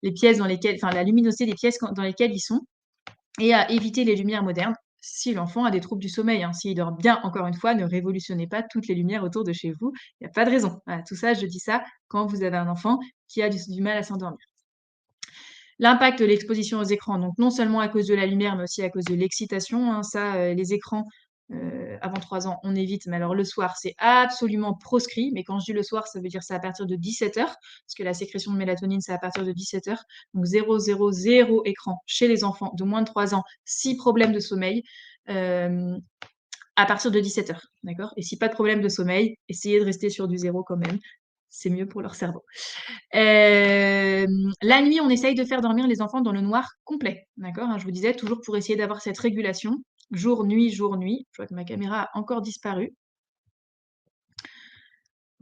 les pièces dans lesquelles, enfin la luminosité des pièces dans lesquelles ils sont, et à éviter les lumières modernes. Si l'enfant a des troubles du sommeil, hein, s'il dort bien, encore une fois, ne révolutionnez pas toutes les lumières autour de chez vous. Il n'y a pas de raison. Voilà, tout ça, je dis ça quand vous avez un enfant qui a du mal à s'endormir. L'impact de l'exposition aux écrans, donc non seulement à cause de la lumière, mais aussi à cause de l'excitation, hein. Ça, les écrans, avant 3 ans, on évite. Mais alors le soir, c'est absolument proscrit. Mais quand je dis le soir, ça veut dire c'est à partir de 17 heures, parce que la sécrétion de mélatonine, c'est à partir de 17 heures. Donc 0, 0, 0 écran chez les enfants de moins de 3 ans, si problème de sommeil, à partir de 17 heures. D'accord? Et si pas de problème de sommeil, essayez de rester sur du zéro quand même. C'est mieux pour leur cerveau. La nuit, on essaye de faire dormir les enfants dans le noir complet. D'accord, hein, je vous disais, toujours pour essayer d'avoir cette régulation. Jour, nuit, jour, nuit. Je vois que ma caméra a encore disparu.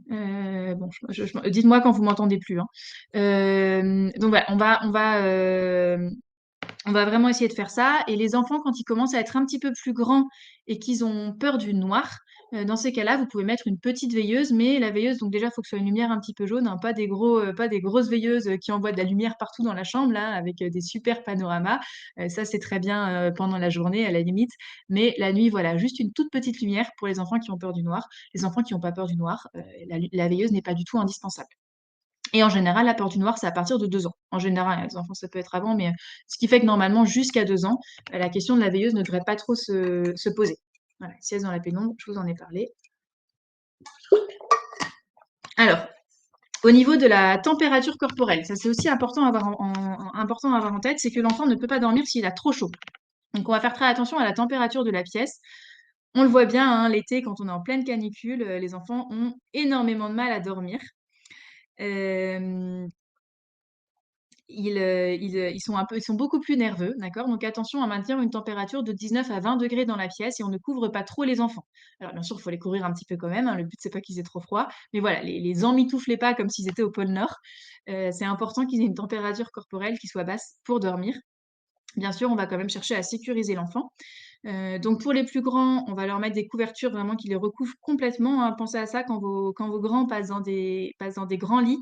Bon, dites-moi quand vous m'entendez plus, hein. Donc voilà, on va vraiment essayer de faire ça. Et les enfants, quand ils commencent à être un petit peu plus grands et qu'ils ont peur du noir, dans ces cas-là, vous pouvez mettre une petite veilleuse, mais la veilleuse, donc déjà, il faut que ce soit une lumière un petit peu jaune, hein, pas des grosses veilleuses qui envoient de la lumière partout dans la chambre, là, avec des super panoramas. Ça, c'est très bien pendant la journée, à la limite. Mais la nuit, voilà, juste une toute petite lumière pour les enfants qui ont peur du noir. Les enfants qui n'ont pas peur du noir, la veilleuse n'est pas du tout indispensable. Et en général, la peur du noir, c'est à partir de 2 ans. En général, les enfants, ça peut être avant, mais ce qui fait que normalement, jusqu'à 2 ans, la question de la veilleuse ne devrait pas trop se poser. Voilà, sieste dans la pénombre, je vous en ai parlé. Alors, au niveau de la température corporelle, ça c'est aussi important à avoir en tête, c'est que l'enfant ne peut pas dormir s'il a trop chaud. Donc on va faire très attention à la température de la pièce. On le voit bien, hein, l'été, quand on est en pleine canicule, les enfants ont énormément de mal à dormir. Euh, ils sont beaucoup plus nerveux, d'accord? Donc attention à maintenir une température de 19 à 20 degrés dans la pièce et on ne couvre pas trop les enfants. Alors bien sûr, il faut les couvrir un petit peu quand même, hein, le but c'est pas qu'ils aient trop froid, mais voilà, les emmitouflez pas comme s'ils étaient au pôle Nord. C'est important qu'ils aient une température corporelle qui soit basse pour dormir. Bien sûr, on va quand même chercher à sécuriser l'enfant. Donc pour les plus grands, on va leur mettre des couvertures vraiment qui les recouvrent complètement, hein. Pensez à ça quand vos grands passent dans des grands lits.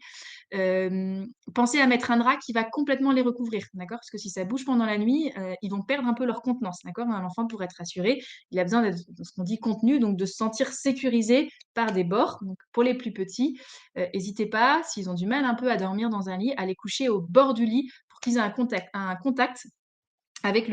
Pensez à mettre un drap qui va complètement les recouvrir, d'accord? Parce que si ça bouge pendant la nuit, ils vont perdre un peu leur contenance, d'accord? Un enfant, pour être rassuré, il a besoin d'être de ce qu'on dit contenu, donc de se sentir sécurisé par des bords. Donc pour les plus petits, hésitez pas, s'ils ont du mal un peu à dormir dans un lit, à les coucher au bord du lit pour qu'ils aient un contact avec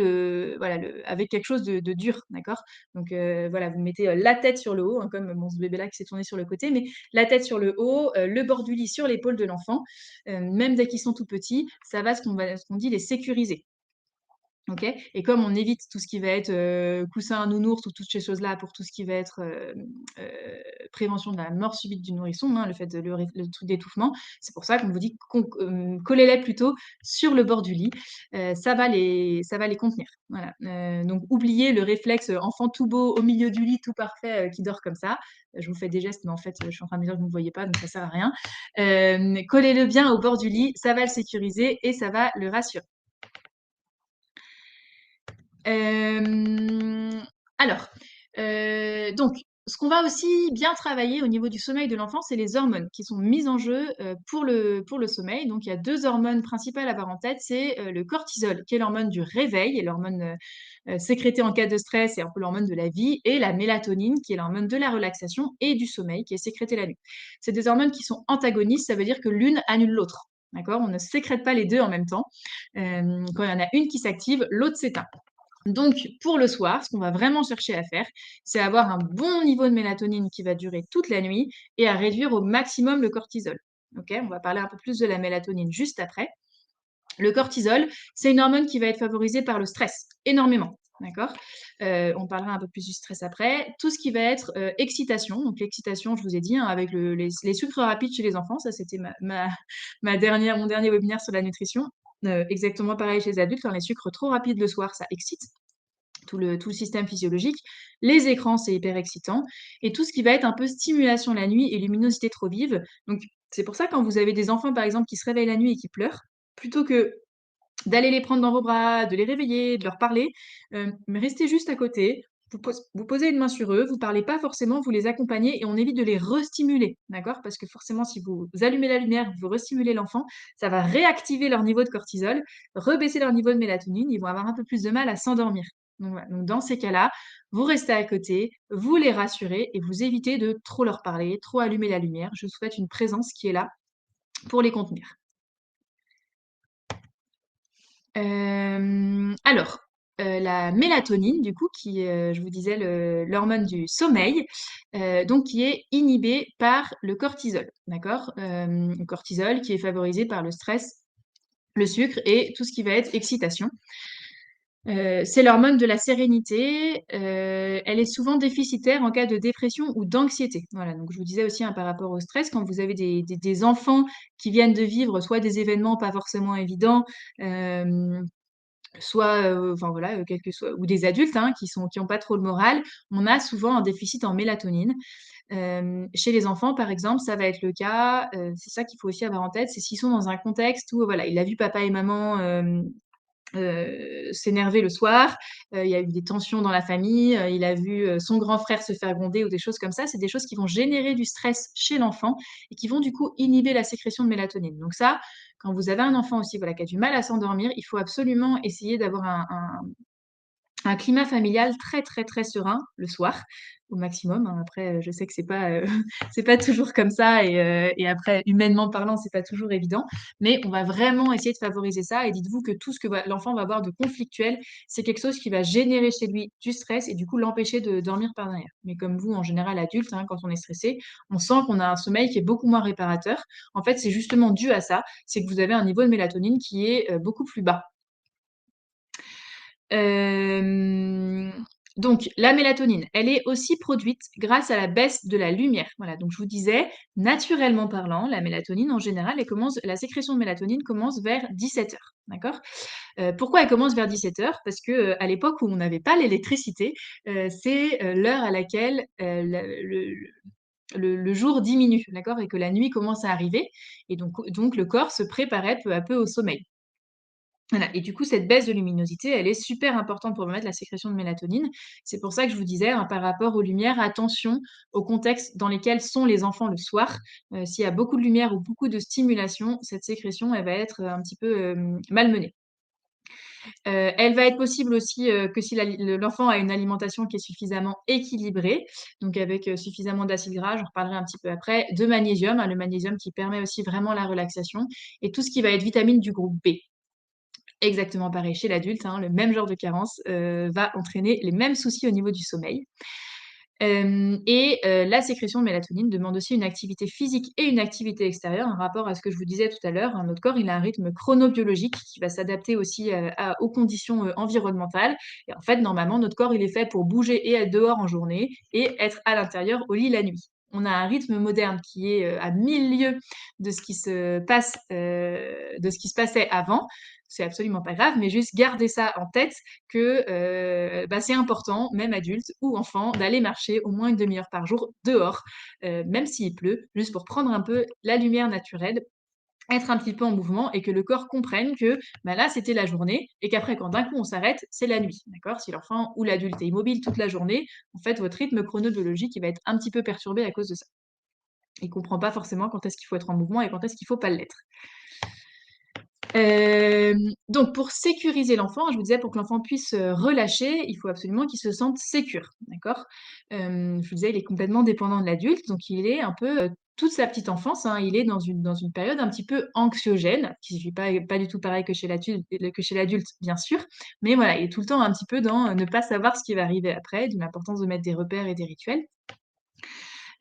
avec quelque chose de dur, d'accord? Donc voilà, vous mettez, la tête sur le haut, hein, comme bon ce bébé-là qui s'est tourné sur le côté, mais la tête sur le haut, le bord du lit sur l'épaule de l'enfant. Même dès qu'ils sont tout petits, ça va ce qu'on dit les sécuriser. OK? Et comme on évite tout ce qui va être, coussin nounours ou toutes ces choses-là pour tout ce qui va être, prévention de la mort subite du nourrisson, hein, le fait de le truc d'étouffement, c'est pour ça qu'on vous dit collez-les plutôt sur le bord du lit, ça va les contenir. Voilà, donc oubliez le réflexe, enfant tout beau au milieu du lit, tout parfait, qui dort comme ça. Je vous fais des gestes, mais en fait, je suis en train de me dire que vous ne me voyez pas, donc ça sert à rien. Collez-le bien au bord du lit, ça va le sécuriser et ça va le rassurer. Hem, alors, donc ce qu'on va aussi bien travailler au niveau du sommeil de l'enfant, c'est les hormones qui sont mises en jeu, pour le sommeil. Donc il y a 2 hormones principales à avoir en tête, c'est, le cortisol qui est l'hormone du réveil et l'hormone, sécrétée en cas de stress et un peu l'hormone de la vie et la mélatonine qui est l'hormone de la relaxation et du sommeil qui est sécrétée la nuit. C'est des hormones qui sont antagonistes, ça veut dire que l'une annule l'autre, d'accord? On ne sécrète pas les 2 en même temps. Quand il y en a une qui s'active, l'autre s'éteint. Donc, pour le soir, ce qu'on va vraiment chercher à faire, c'est avoir un bon niveau de mélatonine qui va durer toute la nuit et à réduire au maximum le cortisol. Ok, on va parler un peu plus de la mélatonine juste après. Le cortisol, c'est une hormone qui va être favorisée par le stress, énormément. D'accord. On parlera un peu plus du stress après. Tout ce qui va être excitation. Donc, l'excitation, je vous ai dit, hein, avec les sucres rapides chez les enfants, ça c'était mon dernier webinaire sur la nutrition. Exactement pareil chez les adultes, quand les sucres trop rapides le soir, ça excite tout le système physiologique. Les écrans, c'est hyper excitant. Et tout ce qui va être un peu stimulation la nuit et luminosité trop vive. Donc, c'est pour ça quand vous avez des enfants, par exemple, qui se réveillent la nuit et qui pleurent, plutôt que d'aller les prendre dans vos bras, de les réveiller, de leur parler, mais restez juste à côté. Vous posez une main sur eux, vous parlez pas forcément, vous les accompagnez et on évite de les restimuler, d'accord? Parce que forcément, si vous allumez la lumière, vous restimulez l'enfant, ça va réactiver leur niveau de cortisol, rebaisser leur niveau de mélatonine, ils vont avoir un peu plus de mal à s'endormir. Donc voilà, donc dans ces cas-là, vous restez à côté, vous les rassurez et vous évitez de trop leur parler, trop allumer la lumière. Je vous souhaite une présence qui est là pour les contenir. Alors, la mélatonine du coup qui est, je vous disais l'hormone du sommeil, donc qui est inhibée par le cortisol, d'accord? Le cortisol qui est favorisé par le stress, le sucre et tout ce qui va être excitation. C'est l'hormone de la sérénité, elle est souvent déficitaire en cas de dépression ou d'anxiété. Voilà, donc je vous disais aussi, hein, par rapport au stress, quand vous avez des enfants qui viennent de vivre soit des événements pas forcément évidents, hem soit, enfin voilà, quel que soit ou des adultes, hein, qui ont pas trop le moral, on a souvent un déficit en mélatonine. Chez les enfants, par exemple, ça va être le cas, c'est ça qu'il faut aussi avoir en tête, c'est s'ils sont dans un contexte où, voilà, il a vu papa et maman, s'énerver le soir, il y a eu des tensions dans la famille, il a vu, son grand frère se faire gronder ou des choses comme ça. C'est des choses qui vont générer du stress chez l'enfant et qui vont du coup inhiber la sécrétion de mélatonine. Donc ça, quand vous avez un enfant aussi, voilà, qui a du mal à s'endormir, il faut absolument essayer d'avoir un climat familial très, très, très serein le soir, au maximum, hein. Après, je sais que c'est pas, c'est pas toujours comme ça et après humainement parlant, c'est pas toujours évident. Mais on va vraiment essayer de favoriser ça et dites-vous que tout ce que va l'enfant va avoir de conflictuel, c'est quelque chose qui va générer chez lui du stress et du coup l'empêcher de dormir par derrière. Mais comme vous, en général adulte, hein, quand on est stressé, on sent qu'on a un sommeil qui est beaucoup moins réparateur. En fait, c'est justement dû à ça, c'est que vous avez un niveau de mélatonine qui est, beaucoup plus bas. Hem, Donc, la mélatonine, elle est aussi produite grâce à la baisse de la lumière. Voilà, donc je vous disais, naturellement parlant, la mélatonine, en général, la sécrétion de mélatonine commence vers 17 heures. D'accord? Pourquoi elle commence vers 17 heures? Parce que à l'époque où on n'avait pas l'électricité, c'est l'heure à laquelle le jour diminue, d'accord? Et que la nuit commence à arriver. Et donc le corps se préparait peu à peu au sommeil. Voilà, et du coup, cette baisse de luminosité, elle est super importante pour permettre la sécrétion de mélatonine. C'est pour ça que je vous disais, hein, par rapport aux lumières, attention au contexte dans lesquels sont les enfants le soir. S'il y a beaucoup de lumière ou beaucoup de stimulation, cette sécrétion, elle va être un petit peu malmenée. Elle va être possible aussi que si l'enfant a une alimentation qui est suffisamment équilibrée, donc avec suffisamment d'acides gras, j'en reparlerai un petit peu après, de magnésium, hein, le magnésium qui permet aussi vraiment la relaxation, et tout ce qui va être vitamine du groupe B. Exactement pareil chez l'adulte, hein, le même genre de carence, va entraîner les mêmes soucis au niveau du sommeil. La sécrétion de mélatonine demande aussi une activité physique et une activité extérieure, en rapport à ce que je vous disais tout à l'heure, hein. Notre corps, il a un rythme chronobiologique qui va s'adapter aussi, aux conditions, environnementales, et en fait, normalement, notre corps, il est fait pour bouger et être dehors en journée et être à l'intérieur au lit la nuit. On a un rythme moderne qui est, à 1000 lieues de ce qui se passe, de ce qui se passait avant. C'est absolument pas grave, mais juste garder ça en tête que bah, c'est important, même adulte ou enfant, d'aller marcher au moins une demi-heure par jour dehors, même s'il pleut, juste pour prendre un peu la lumière naturelle, être un petit peu en mouvement et que le corps comprenne que bah, là, c'était la journée et qu'après, quand d'un coup on s'arrête, c'est la nuit. D'accord? Si l'enfant ou l'adulte est immobile toute la journée, en fait, votre rythme chronobiologique il va être un petit peu perturbé à cause de ça. Il comprend pas forcément quand est-ce qu'il faut être en mouvement et quand est-ce qu'il faut pas l'être. Donc pour sécuriser l'enfant, je vous disais pour que l'enfant puisse se relâcher, il faut absolument qu'il se sente sécure, d'accord? Je vous disais, il est complètement dépendant de l'adulte, donc il est un peu, toute sa petite enfance, hein, il est dans une période un petit peu anxiogène, qui ne pas du tout pareil que chez l'adulte, bien sûr, mais voilà, il est tout le temps un petit peu dans, ne pas savoir ce qui va arriver après, d'où l'importance de mettre des repères et des rituels.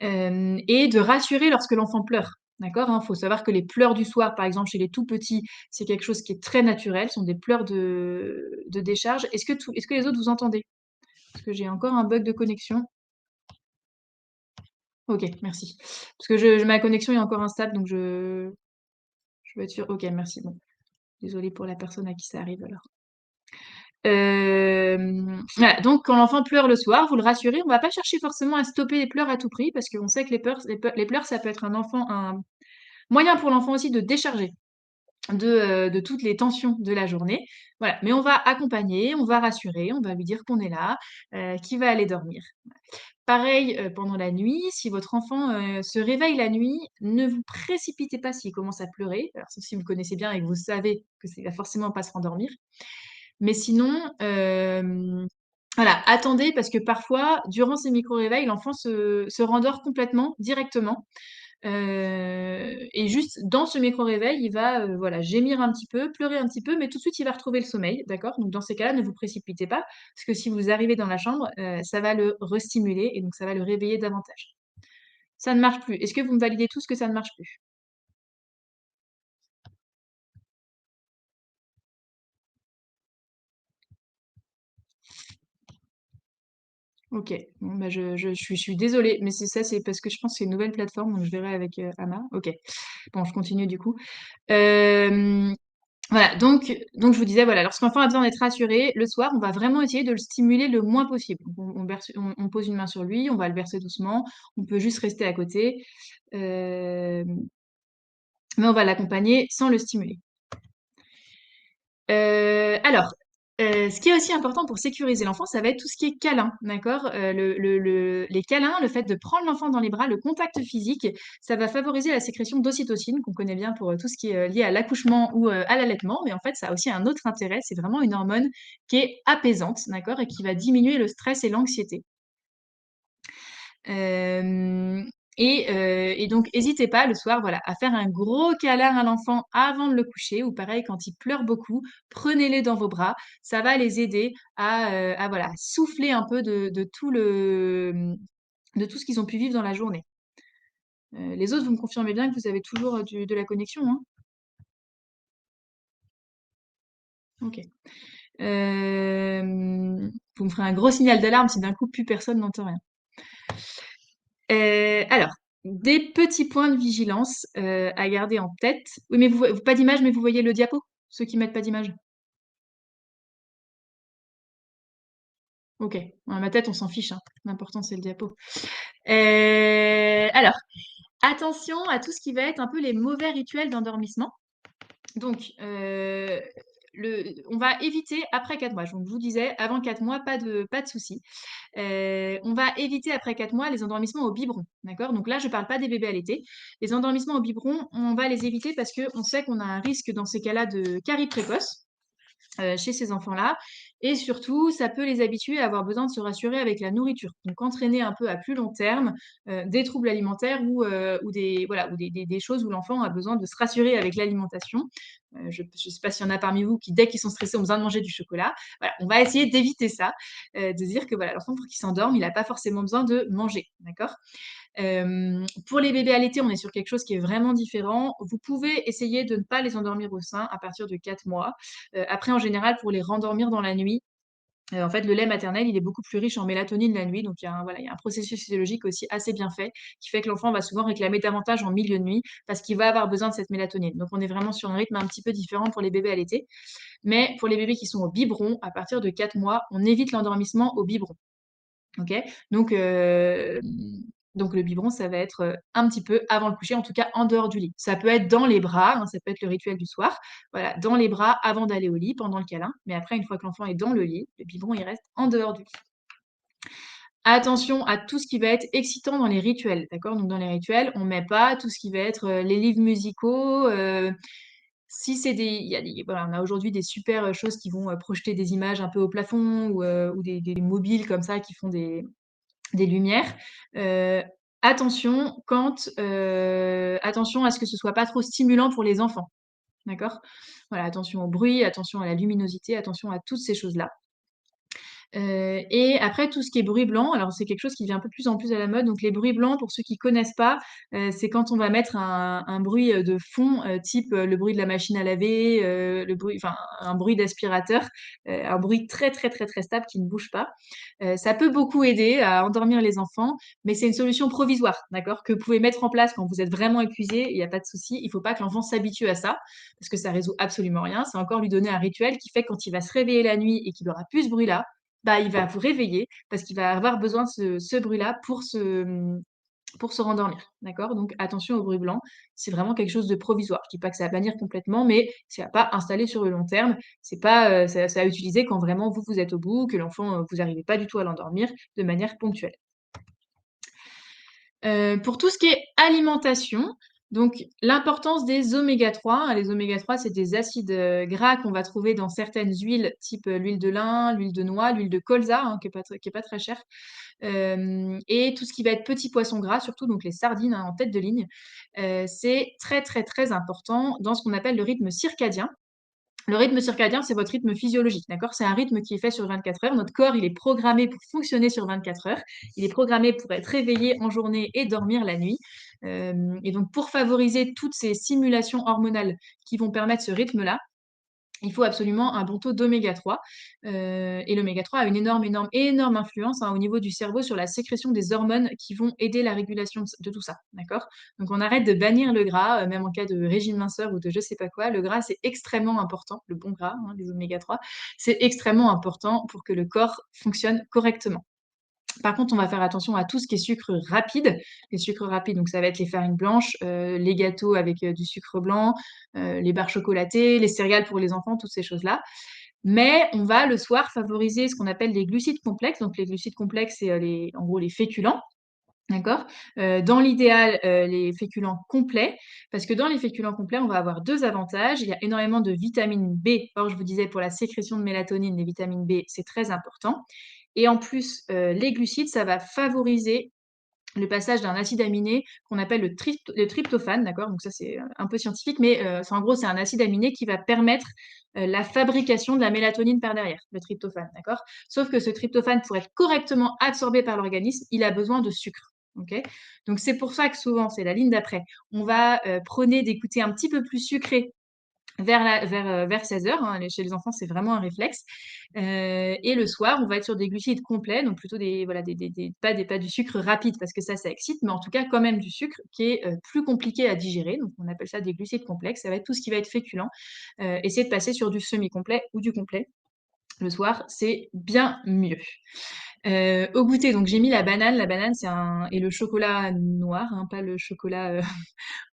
Et de rassurer lorsque l'enfant pleure. D'accord, hein? Faut savoir que les pleurs du soir, par exemple, chez les tout petits, c'est quelque chose qui est très naturel, ce sont des pleurs de décharge. Est-ce que les autres vous entendez? Parce que j'ai encore un bug de connexion. OK, merci. Parce que ma connexion est encore instable, donc je veux être sûre. OK, merci. Bon, désolée pour la personne à qui ça arrive alors. Voilà, donc quand l'enfant pleure le soir, vous le rassurez, on va pas chercher forcément à stopper les pleurs à tout prix, parce qu'on sait que les pleurs, ça peut être un moyen pour l'enfant aussi de décharger de toutes les tensions de la journée. Voilà, mais on va accompagner, on va rassurer, on va lui dire qu'on est là, qu'il va aller dormir. Pareil, pendant la nuit, si votre enfant, se réveille la nuit, ne vous précipitez pas s'il commence à pleurer, alors sauf si vous le connaissez bien et que vous savez que il va forcément pas se rendormir. Mais sinon, voilà, attendez parce que parfois, durant ces micro-réveils, l'enfant se rendort complètement, directement. Et juste dans ce micro-réveil, il va, voilà, gémir un petit peu, pleurer un petit peu, mais tout de suite, il va retrouver le sommeil, d'accord? Donc dans ces cas-là, ne vous précipitez pas, parce que si vous arrivez dans la chambre, ça va le restimuler et donc ça va le réveiller davantage. Ça ne marche plus. Est-ce que vous me validez tous que ça ne marche plus? OK. Bon, bah, je suis désolée, mais c'est parce que je pense que c'est une nouvelle plateforme, donc je verrai avec, Ama. OK. Bon, je continue du coup. Hem Voilà, donc je vous disais, voilà, lorsque l'enfant a besoin d'être rassuré, le soir, on va vraiment essayer de le stimuler le moins possible. Donc on pose une main sur lui, on va le bercer doucement, on peut juste rester à côté, hem, mais on va l'accompagner sans le stimuler. Alors, ce qui est aussi important pour sécuriser l'enfant, ça va être tout ce qui est câlin, d'accord? Les câlins, le fait de prendre l'enfant dans les bras, le contact physique, ça va favoriser la sécrétion d'ocytocine, qu'on connaît bien pour, tout ce qui est, lié à l'accouchement ou, à l'allaitement. Mais en fait, ça a aussi un autre intérêt, c'est vraiment une hormone qui est apaisante, d'accord? Et qui va diminuer le stress et l'anxiété. Hem et donc hésitez pas le soir, voilà, à faire un gros câlin à l'enfant avant de le coucher, ou pareil quand il pleure beaucoup, prenez-les dans vos bras. Ça va les aider à voilà, souffler un peu de tout ce qu'ils ont pu vivre dans la journée. Les autres, vous me confirmez bien que vous avez toujours, de la connexion, hein? OK. Vous me ferez un gros signal d'alarme si d'un coup plus personne n'entend rien. Alors, des petits points de vigilance à garder en tête. Oui, mais pas d'image, mais vous voyez le diapo? Ceux qui mettent pas d'image? Ok. Dans ma tête, on s'en fiche, hein. L'important, c'est le diapo. Alors, attention à tout ce qui va être un peu les mauvais rituels d'endormissement. Donc, on va éviter après 4 mois. Donc, je vous disais, avant 4 mois, pas de souci. On va éviter après 4 mois les endormissements au biberon. D'accord? Donc là, je ne parle pas des bébés allaités. Les endormissements au biberon, on va les éviter parce qu'on sait qu'on a un risque dans ces cas-là de carie précoce chez ces enfants-là. Et surtout, ça peut les habituer à avoir besoin de se rassurer avec la nourriture. Donc, entraîner un peu à plus long terme des troubles alimentaires ou des choses où l'enfant a besoin de se rassurer avec l'alimentation. Je ne sais pas s'il y en a parmi vous qui, dès qu'ils sont stressés, ont besoin de manger du chocolat. Voilà, on va essayer d'éviter ça, de dire que voilà, l'enfant, pour qu'il s'endorme, il n'a pas forcément besoin de manger. D'accord? Pour les bébés allaités, on est sur quelque chose qui est vraiment différent. Vous pouvez essayer de ne pas les endormir au sein à partir de 4 mois. Après, en général, pour les rendormir dans la nuit, en fait, le lait maternel, il est beaucoup plus riche en mélatonine la nuit, donc il y a un processus physiologique aussi assez bien fait, qui fait que l'enfant va souvent réclamer davantage en milieu de nuit parce qu'il va avoir besoin de cette mélatonine. Donc on est vraiment sur un rythme un petit peu différent pour les bébés allaités. Mais pour les bébés qui sont au biberon, à partir de 4 mois, on évite l'endormissement au biberon. OK? Donc heu, donc le biberon, ça va être, un petit peu avant le coucher, en tout cas en dehors du lit. Ça peut être dans les bras, hein, ça peut être le rituel du soir, voilà, dans les bras avant d'aller au lit, pendant le câlin, mais après une fois que l'enfant est dans le lit, le biberon, il reste en dehors du lit. Attention à tout ce qui va être excitant dans les rituels, d'accord? Donc dans les rituels, on met pas tout ce qui va être, les livres musicaux, si c'est des il y a des voilà, on a aujourd'hui des super, choses qui vont, projeter des images un peu au plafond ou des mobiles comme ça qui font des lumières. Heu, attention à ce que ce soit pas trop stimulant pour les enfants, d'accord? Voilà, attention au bruit, attention à la luminosité, attention à toutes ces choses-là. Et après tout ce qui est bruit blanc, alors c'est quelque chose qui vient un peu plus en plus à la mode, donc les bruits blancs pour ceux qui connaissent pas, c'est quand on va mettre un bruit, de fond, type, le bruit de la machine à laver, un bruit d'aspirateur, un bruit très, très, très, très stable qui ne bouge pas. Ça peut beaucoup aider à endormir les enfants, mais c'est une solution provisoire, d'accord? Que vous pouvez mettre en place quand vous êtes vraiment épuisé, il y a pas de souci. Il faut pas que l'enfant s'habitue à ça, parce que ça résout absolument rien. C'est encore lui donner un rituel qui fait que quand il va se réveiller la nuit et qu'il aura plus ce bruit-là, bah, il va vous réveiller parce qu'il va avoir besoin de ce bruit-là pour se rendormir, d'accord? Donc attention au bruit blanc, c'est vraiment quelque chose de provisoire. Je dis pas que ça va bannir complètement, mais ça va pas installer sur le long terme. C'est pas, c'est à utiliser quand vraiment vous êtes au bout, que l'enfant, vous arrivez pas du tout à l'endormir de manière ponctuelle. Pour tout ce qui est alimentation, donc l'importance des oméga 3, hein. Les oméga 3, c'est des acides, gras qu'on va trouver dans certaines huiles, type, l'huile de lin, l'huile de noix, l'huile de colza, hein, qui est pas très chère. Et tout ce qui va être petits poissons gras, surtout donc les sardines, hein, en tête de ligne, c'est très, très, très important dans ce qu'on appelle le rythme circadien. Le rythme circadien, c'est votre rythme physiologique, d'accord? C'est un rythme qui est fait sur 24 heures. Notre corps, il est programmé pour fonctionner sur 24 heures. Il est programmé pour être réveillé en journée et dormir la nuit. Et donc, pour favoriser toutes ces simulations hormonales qui vont permettre ce rythme-là, il faut absolument un bon taux d'oméga 3. Et l'oméga 3 a une énorme, énorme, énorme influence, hein, au niveau du cerveau sur la sécrétion des hormones qui vont aider la régulation de tout ça, d'accord? Donc on arrête de bannir le gras, même en cas de régime minceur ou de je sais pas quoi. Le gras, c'est extrêmement important, le bon gras, hein, les oméga 3, c'est extrêmement important pour que le corps fonctionne correctement. Par contre, on va faire attention à tout ce qui est sucre rapide. Les sucres rapides, donc ça va être les farines blanches, les gâteaux avec, du sucre blanc, les barres chocolatées, les céréales pour les enfants, toutes ces choses-là. Mais on va le soir favoriser ce qu'on appelle les glucides complexes. Donc les glucides complexes, c'est, en gros les féculents, d'accord? Dans l'idéal, les féculents complets, parce que dans les féculents complets, on va avoir 2 avantages. Il y a énormément de vitamine B. Or, je vous disais pour la sécrétion de mélatonine, les vitamines B, c'est très important. Et en plus, les glucides, ça va favoriser le passage d'un acide aminé qu'on appelle le tryptophane, d'accord? Donc ça, c'est, un peu scientifique, mais en gros, c'est un acide aminé qui va permettre, la fabrication de la mélatonine par derrière, le tryptophane, d'accord? Sauf que ce tryptophane, pour être correctement absorbé par l'organisme, il a besoin de sucre, OK? Donc c'est pour ça que souvent, c'est la ligne d'après, on va, prôner des goûters un petit peu plus sucrés vers 16 heures. Hein. Chez les enfants, c'est vraiment un réflexe. Et le soir, on va être sur des glucides complets, donc plutôt voilà, pas du sucre rapide parce que ça excite, mais en tout cas quand même du sucre qui est plus compliqué à digérer. Donc on appelle ça des glucides complexes. Ça va être tout ce qui va être féculent. Essayer de passer sur du semi-complet ou du complet. Le soir, c'est bien mieux. Au goûter, donc j'ai mis la banane. La banane, et le chocolat noir, hein, pas le chocolat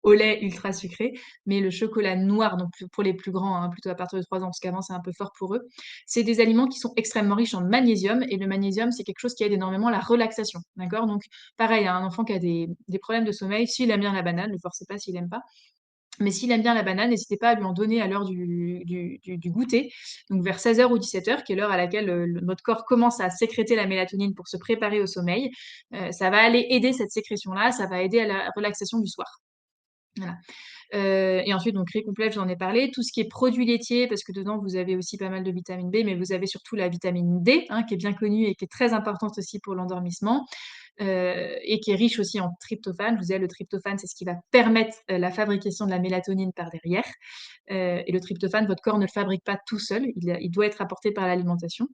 au lait ultra sucré, mais le chocolat noir, donc pour les plus grands, hein, plutôt à partir de 3 ans, parce qu'avant c'est un peu fort pour eux. C'est des aliments qui sont extrêmement riches en magnésium, et le magnésium, c'est quelque chose qui aide énormément la relaxation, d'accord? Donc pareil, un enfant qui a des problèmes de sommeil, s'il aime bien la banane, ne forcez pas s'il aime pas, mais s'il aime bien la banane, n'hésitez pas à lui en donner à l'heure du goûter, donc vers 16 heures ou 17 heures, qui est l'heure à laquelle notre corps commence à sécréter la mélatonine pour se préparer au sommeil. Ça va aller aider cette sécrétion-là, ça va aider à la relaxation du soir. Voilà. Et ensuite, donc riz complet, je vous en ai parlé. Tout ce qui est produits laitiers, parce que dedans, vous avez aussi pas mal de vitamine B, mais vous avez surtout la vitamine D, hein, qui est bien connue et qui est très importante aussi pour l'endormissement, et qui est riche aussi en tryptophane. Je vous disais, le tryptophane, c'est ce qui va permettre la fabrication de la mélatonine par derrière. Et le tryptophane, votre corps ne le fabrique pas tout seul, il doit être apporté par l'alimentation.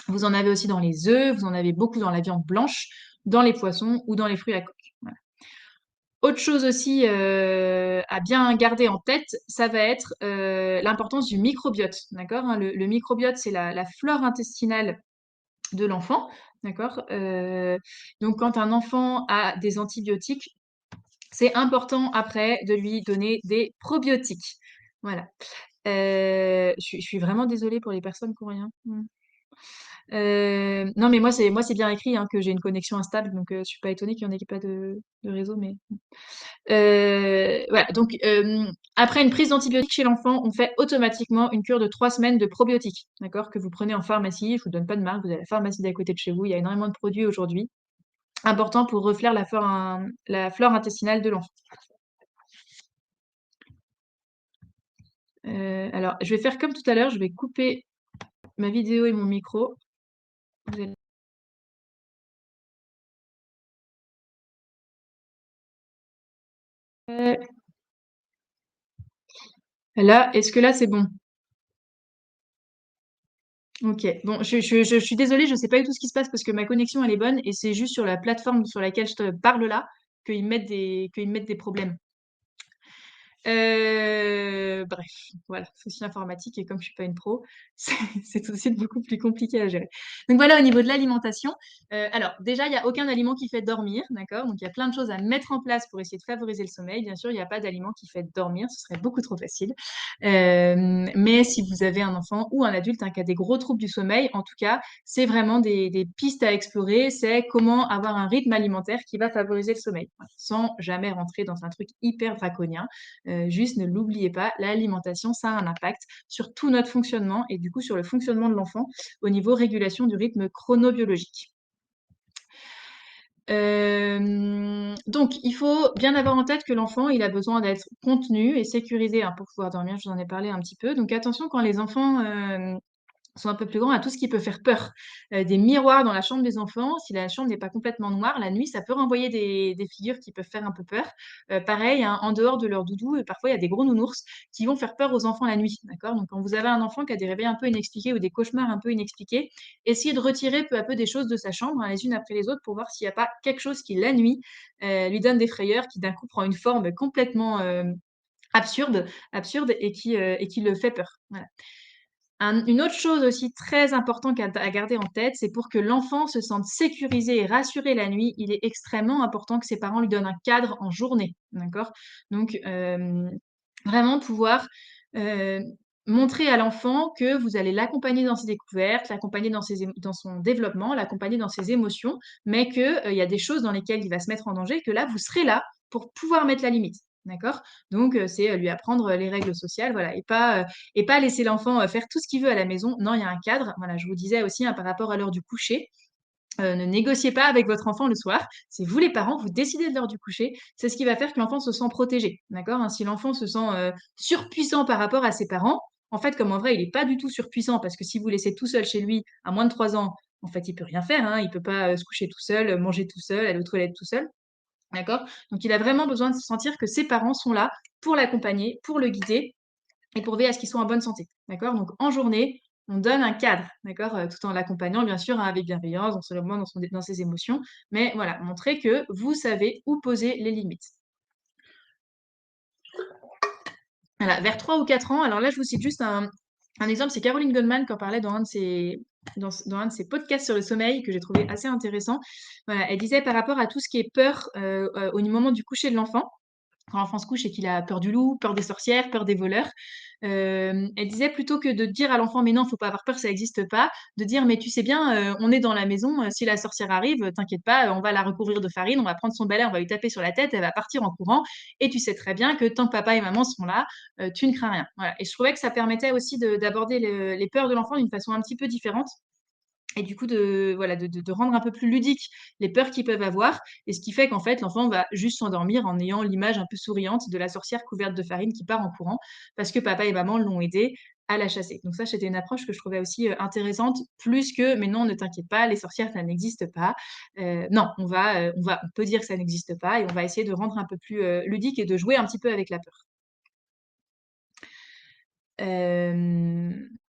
Vous en avez aussi dans les œufs, vous en avez beaucoup dans la viande blanche, dans les poissons ou dans les fruits à coque. Voilà. Autre chose aussi à bien garder en tête, ça va être l'importance du microbiote, d'accord? Hein, le microbiote, c'est la flore intestinale de l'enfant, d'accord? Donc quand un enfant a des antibiotiques, c'est important après de lui donner des probiotiques. Voilà. Je suis vraiment désolée pour les personnes qui ont rien. Non, mais moi c'est bien écrit hein, que j'ai une connexion instable, donc je suis pas étonnée qu'il y en ait pas de réseau, mais voilà, donc après une prise d'antibiotiques chez l'enfant, on fait automatiquement une cure de 3 semaines de probiotiques, d'accord, que vous prenez en pharmacie. Je vous donne pas de marque, vous avez la pharmacie d'à côté de chez vous. Il y a énormément de produits aujourd'hui, important pour reflare la flore intestinale de l'enfant. Alors, je vais faire comme tout à l'heure, je vais couper ma vidéo et mon micro. Vous allez- Là, est-ce que là c'est bon? Ok, bon, je suis désolée, je sais pas du tout ce qui se passe parce que ma connexion elle est bonne et c'est juste sur la plateforme sur laquelle je te parle là qu'ils mettent des problèmes. Bref, voilà, souci informatique et comme je suis pas une pro, c'est c'est tout de suite beaucoup plus compliqué à gérer. Donc voilà au niveau de l'alimentation. Alors déjà, il y a aucun aliment qui fait dormir, d'accord? Donc il y a plein de choses à mettre en place pour essayer de favoriser le sommeil. Bien sûr, il n'y a pas d'aliment qui fait dormir, ce serait beaucoup trop facile. Mais si vous avez un enfant ou un adulte hein, qui a des gros troubles du sommeil, en tout cas, c'est vraiment des pistes à explorer. C'est comment avoir un rythme alimentaire qui va favoriser le sommeil, voilà, sans jamais rentrer dans un truc hyper draconien. Juste ne l'oubliez pas, l'alimentation, ça a un impact sur tout notre fonctionnement et du coup sur le fonctionnement de l'enfant au niveau régulation du rythme chronobiologique. Donc, il faut bien avoir en tête que l'enfant, il a besoin d'être contenu et sécurisé hein, pour pouvoir dormir. Je vous en ai parlé un petit peu. Donc, attention quand les enfants sont un peu plus grands à tout ce qui peut faire peur. Des miroirs dans la chambre des enfants, si la chambre n'est pas complètement noire, la nuit, ça peut renvoyer des figures qui peuvent faire un peu peur. Pareil, hein, en dehors de leur doudou, parfois il y a des gros nounours qui vont faire peur aux enfants la nuit. D'accord? Donc quand vous avez un enfant qui a des réveils un peu inexpliqués ou des cauchemars un peu inexpliqués, essayez de retirer peu à peu des choses de sa chambre, hein, les unes après les autres, pour voir s'il n'y a pas quelque chose qui, la nuit, lui donne des frayeurs, qui d'un coup prend une forme complètement absurde et qui le fait peur. Voilà. Une autre chose aussi très importante à garder en tête, c'est pour que l'enfant se sente sécurisé et rassuré la nuit, il est extrêmement important que ses parents lui donnent un cadre en journée, d'accord? Donc, vraiment pouvoir euh, montrer à l'enfant que vous allez l'accompagner dans ses découvertes, l'accompagner dans son développement, l'accompagner dans ses émotions, mais qu'il y a des choses dans lesquelles il va se mettre en danger, que là, vous serez là pour pouvoir mettre la limite. D'accord? Donc, c'est lui apprendre les règles sociales, voilà, et pas laisser l'enfant faire tout ce qu'il veut à la maison. Non, il y a un cadre. Voilà, je vous disais aussi hein, par rapport à l'heure du coucher. Ne négociez pas avec votre enfant le soir. C'est vous les parents, vous décidez de l'heure du coucher. C'est ce qui va faire que l'enfant se sent protégé. D'accord? Hein, si l'enfant se sent surpuissant par rapport à ses parents, en fait, comme en vrai, il n'est pas du tout surpuissant parce que si vous laissez tout seul chez lui à moins de 3 ans, en fait, il peut rien faire. Hein, il peut pas se coucher tout seul, manger tout seul, aller aux toilettes tout seul. D'accord? Donc, il a vraiment besoin de se sentir que ses parents sont là pour l'accompagner, pour le guider et pour veiller à ce qu'ils soient en bonne santé, d'accord? Donc en journée, on donne un cadre, d'accord? Tout en l'accompagnant bien sûr, hein, avec bienveillance, dans son moment, dans ses émotions, mais voilà, montrer que vous savez où poser les limites. Voilà, vers 3 ou 4 ans, alors là, je vous cite juste un exemple, c'est Caroline Goldman qui en parlait dans un de ses podcasts sur le sommeil que j'ai trouvé assez intéressant. Voilà, elle disait par rapport à tout ce qui est peur, au moment du coucher de l'enfant, quand l'enfant se couche et qu'il a peur du loup, peur des sorcières, peur des voleurs. Elle disait plutôt que de dire à l'enfant: «Mais non, faut pas avoir peur, ça existe pas», de dire: «Mais tu sais bien, on est dans la maison, si la sorcière arrive, t'inquiète pas, on va la recouvrir de farine, on va prendre son balai, on va lui taper sur la tête, elle va partir en courant et tu sais très bien que tant que papa et maman sont là, tu ne crains rien». Voilà, et je trouvais que ça permettait aussi d'aborder les peurs de l'enfant d'une façon un petit peu différente et du coup de voilà, de rendre un peu plus ludique les peurs qu'ils peuvent avoir, et ce qui fait qu'en fait, l'enfant va juste s'endormir en ayant l'image un peu souriante de la sorcière couverte de farine qui part en courant parce que papa et maman l'ont aidé à la chasser. Donc ça, c'était une approche que je trouvais aussi, intéressante, plus que: «Mais non, ne t'inquiète pas, les sorcières, ça n'existe pas». Non, on peut dire que ça n'existe pas et on va essayer de rendre un peu plus, ludique et de jouer un petit peu avec la peur.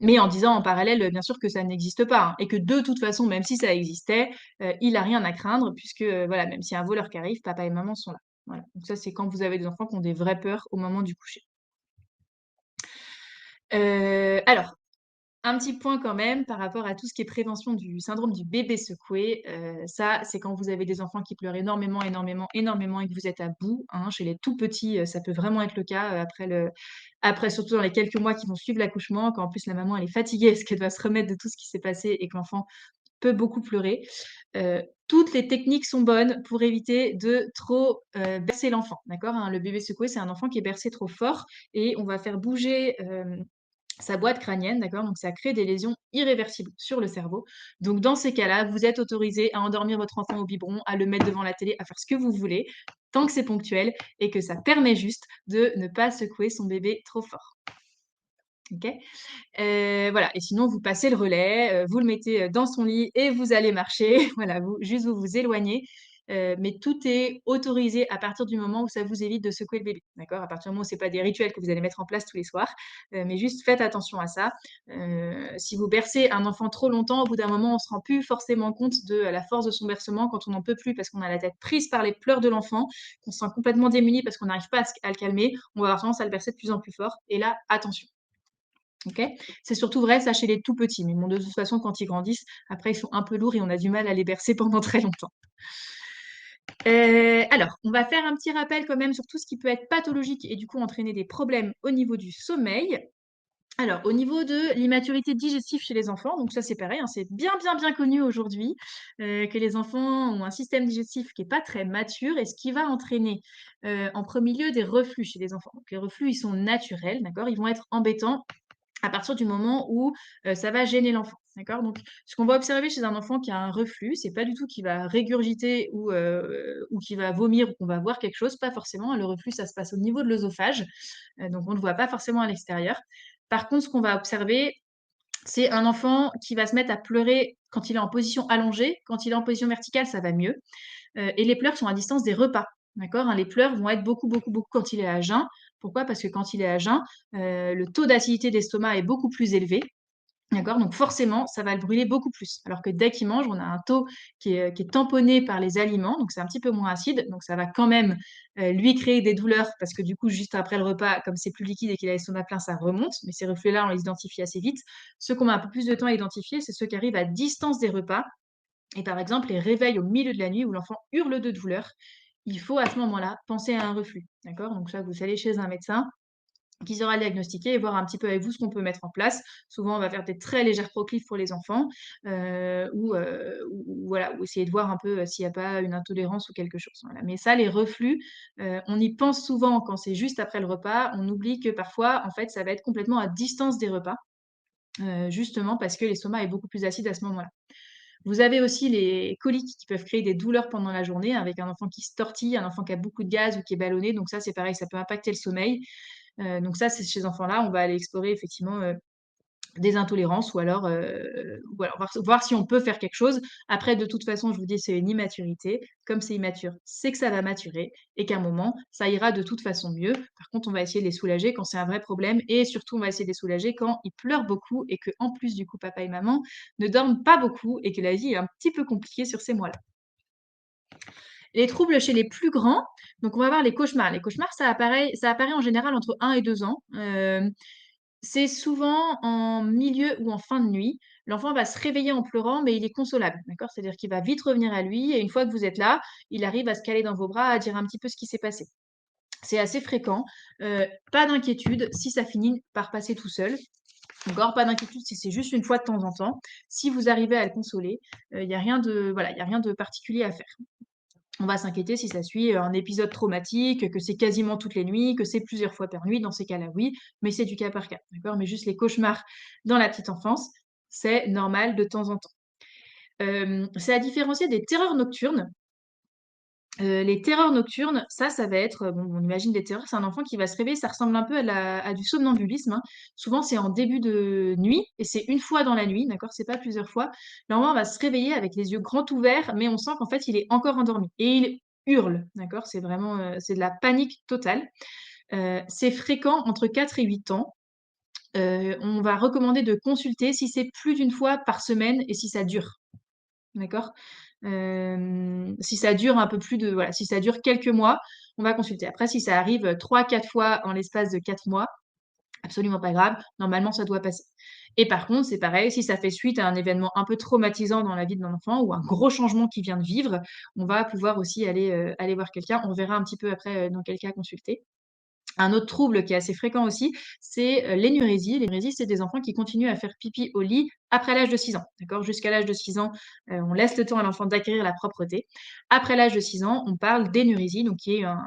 Mais en disant en parallèle, bien sûr que ça n'existe pas, hein, et que de toute façon, même si ça existait, il a rien à craindre puisque, voilà, même s'il y a un voleur qui arrive, papa et maman sont là. Voilà, donc ça, c'est quand vous avez des enfants qui ont des vraies peurs au moment du coucher. Alors, un petit point quand même par rapport à tout ce qui est prévention du syndrome du bébé secoué, ça, c'est quand vous avez des enfants qui pleurent énormément, énormément, énormément et que vous êtes à bout, hein. Chez les tout petits, ça peut vraiment être le cas, après surtout dans les quelques mois qui vont suivre l'accouchement, quand en plus la maman elle est fatiguée parce qu'elle doit se remettre de tout ce qui s'est passé et que l'enfant peut beaucoup pleurer. Toutes les techniques sont bonnes pour éviter de trop, bercer l'enfant, d'accord, hein? Le bébé secoué, c'est un enfant qui est bercé trop fort et on va faire bouger, sa boîte crânienne, d'accord? Donc ça crée des lésions irréversibles sur le cerveau. Donc dans ces cas-là, vous êtes autorisé à endormir votre enfant au biberon, à le mettre devant la télé, à faire ce que vous voulez, tant que c'est ponctuel et que ça permet juste de ne pas secouer son bébé trop fort. OK? Voilà, et sinon vous passez le relais, vous le mettez, dans son lit et vous allez marcher. Voilà, vous vous éloignez, mais tout est autorisé à partir du moment où ça vous évite de secouer le bébé, d'accord? À partir du moment où c'est pas des rituels que vous allez mettre en place tous les soirs, mais juste faites attention à ça. Si vous bercez un enfant trop longtemps, au bout d'un moment, on se rend plus forcément compte de la force de son bercement quand on n'en peut plus parce qu'on a la tête prise par les pleurs de l'enfant, qu'on se sent complètement démuni parce qu'on n'arrive pas à le calmer, on va avoir tendance à le bercer de plus en plus fort et là, attention. OK? C'est surtout vrai ça chez les tout petits, mais bon, de toute façon, quand ils grandissent, après, ils sont un peu lourds et on a du mal à les bercer pendant très longtemps. Alors, on va faire un petit rappel quand même sur tout ce qui peut être pathologique et du coup entraîner des problèmes au niveau du sommeil. Alors, au niveau de l'immaturité digestive chez les enfants, donc ça, c'est pareil, hein, c'est bien, bien, bien connu aujourd'hui, que les enfants ont un système digestif qui est pas très mature et ce qui va entraîner, en 1er lieu des reflux chez les enfants. Donc les reflux, ils sont naturels, d'accord? Ils vont être embêtants à partir du moment où, ça va gêner l'enfant, d'accord? Donc ce qu'on va observer chez un enfant qui a un reflux, c'est pas du tout qu'il va régurgiter ou qu'il va vomir ou qu'on va voir quelque chose, pas forcément. Le reflux, ça se passe au niveau de l'œsophage, donc on ne le voit pas forcément à l'extérieur. Par contre, ce qu'on va observer, c'est un enfant qui va se mettre à pleurer quand il est en position allongée. Quand il est en position verticale, ça va mieux. Et les pleurs sont à distance des repas, d'accord, hein? Les pleurs vont être beaucoup, beaucoup, beaucoup quand il est à jeun. Pourquoi? Parce que quand il est à jeun, le taux d'acidité d'estomac est beaucoup plus élevé, d'accord? Donc forcément, ça va le brûler beaucoup plus. Alors que dès qu'il mange, on a un taux qui est tamponné par les aliments, donc c'est un petit peu moins acide, donc ça va quand même, lui créer des douleurs parce que du coup, juste après le repas, comme c'est plus liquide et qu'il a l'estomac plein, ça remonte. Mais ces reflux-là, on les identifie assez vite. Ceux qu'on met un peu plus de temps à identifier, c'est ceux qui arrivent à distance des repas et par exemple, les réveils au milieu de la nuit où l'enfant hurle de douleur, il faut à ce moment-là penser à un reflux, d'accord? Donc ça, vous allez chez un médecin qui saura le diagnostiquer et voir un petit peu avec vous ce qu'on peut mettre en place. Souvent, on va faire des très légères proclives pour les enfants, ou voilà, ou essayer de voir un peu, s'il n'y a pas une intolérance ou quelque chose, voilà. Mais ça, les reflux, on y pense souvent quand c'est juste après le repas. On oublie que parfois, en fait, ça va être complètement à distance des repas, justement parce que l'estomac est beaucoup plus acide à ce moment-là. Vous avez aussi les coliques qui peuvent créer des douleurs pendant la journée avec un enfant qui se tortille, un enfant qui a beaucoup de gaz ou qui est ballonné. Donc ça, c'est pareil, ça peut impacter le sommeil. Donc ça, c'est chez ces enfants-là, on va aller explorer effectivement, des intolérances ou alors, voilà, voir si on peut faire quelque chose. Après, de toute façon, je vous dis, c'est une immaturité. Comme c'est immature, c'est que ça va maturer et qu'à un moment, ça ira de toute façon mieux. Par contre, on va essayer de les soulager quand c'est un vrai problème et surtout, on va essayer de les soulager quand ils pleurent beaucoup et que en plus, du coup, papa et maman ne dorment pas beaucoup et que la vie est un petit peu compliquée sur ces mois-là. Les troubles chez les plus grands, donc on va voir les cauchemars. Les cauchemars, ça apparaît en général entre 1 et 2 ans. C'est souvent en milieu ou en fin de nuit. L'enfant va se réveiller en pleurant, mais il est consolable, d'accord? C'est-à-dire qu'il va vite revenir à lui et une fois que vous êtes là, il arrive à se caler dans vos bras, à dire un petit peu ce qui s'est passé. C'est assez fréquent, pas d'inquiétude si ça finit par passer tout seul, d'accord? Pas d'inquiétude si c'est juste une fois de temps en temps. Si vous arrivez à le consoler, il y a rien de voilà, il y a rien de particulier à faire. On va s'inquiéter si ça suit un épisode traumatique, que c'est quasiment toutes les nuits, que c'est plusieurs fois par nuit. Dans ces cas-là, oui, mais c'est du cas par cas, d'accord? Mais juste les cauchemars dans la petite enfance, c'est normal de temps en temps. C'est à différencier des terreurs nocturnes. Les terreurs nocturnes, ça va être, bon, on imagine des terreurs, c'est un enfant qui va se réveiller, ça ressemble un peu à du somnambulisme, hein. Souvent, c'est en début de nuit et c'est une fois dans la nuit, d'accord? C'est pas plusieurs fois. L'enfant va se réveiller avec les yeux grands ouverts, mais on sent qu'en fait, il est encore endormi et il hurle, d'accord? C'est vraiment, c'est de la panique totale. C'est fréquent entre 4 et 8 ans. On va recommander de consulter si c'est plus d'une fois par semaine et si ça dure. D'accord? Si ça dure un peu plus de voilà, si ça dure quelques mois, on va consulter. Après, si ça arrive, 3-4 fois en l'espace de 4 mois, absolument pas grave, normalement ça doit passer. Et par contre, c'est pareil, si ça fait suite à un événement un peu traumatisant dans la vie de l'enfant ou un gros changement qu'il vient de vivre, on va pouvoir aussi aller voir quelqu'un. On verra un petit peu après, dans quel cas consulter. Un autre trouble qui est assez fréquent aussi, c'est, l'énurésie. L'énurésie, c'est des enfants qui continuent à faire pipi au lit après l'âge de 6 ans, d'accord? Jusqu'à l'âge de 6 ans, on laisse le temps à l'enfant d'acquérir la propreté. Après l'âge de 6 ans, on parle d'énurésie, donc qui est un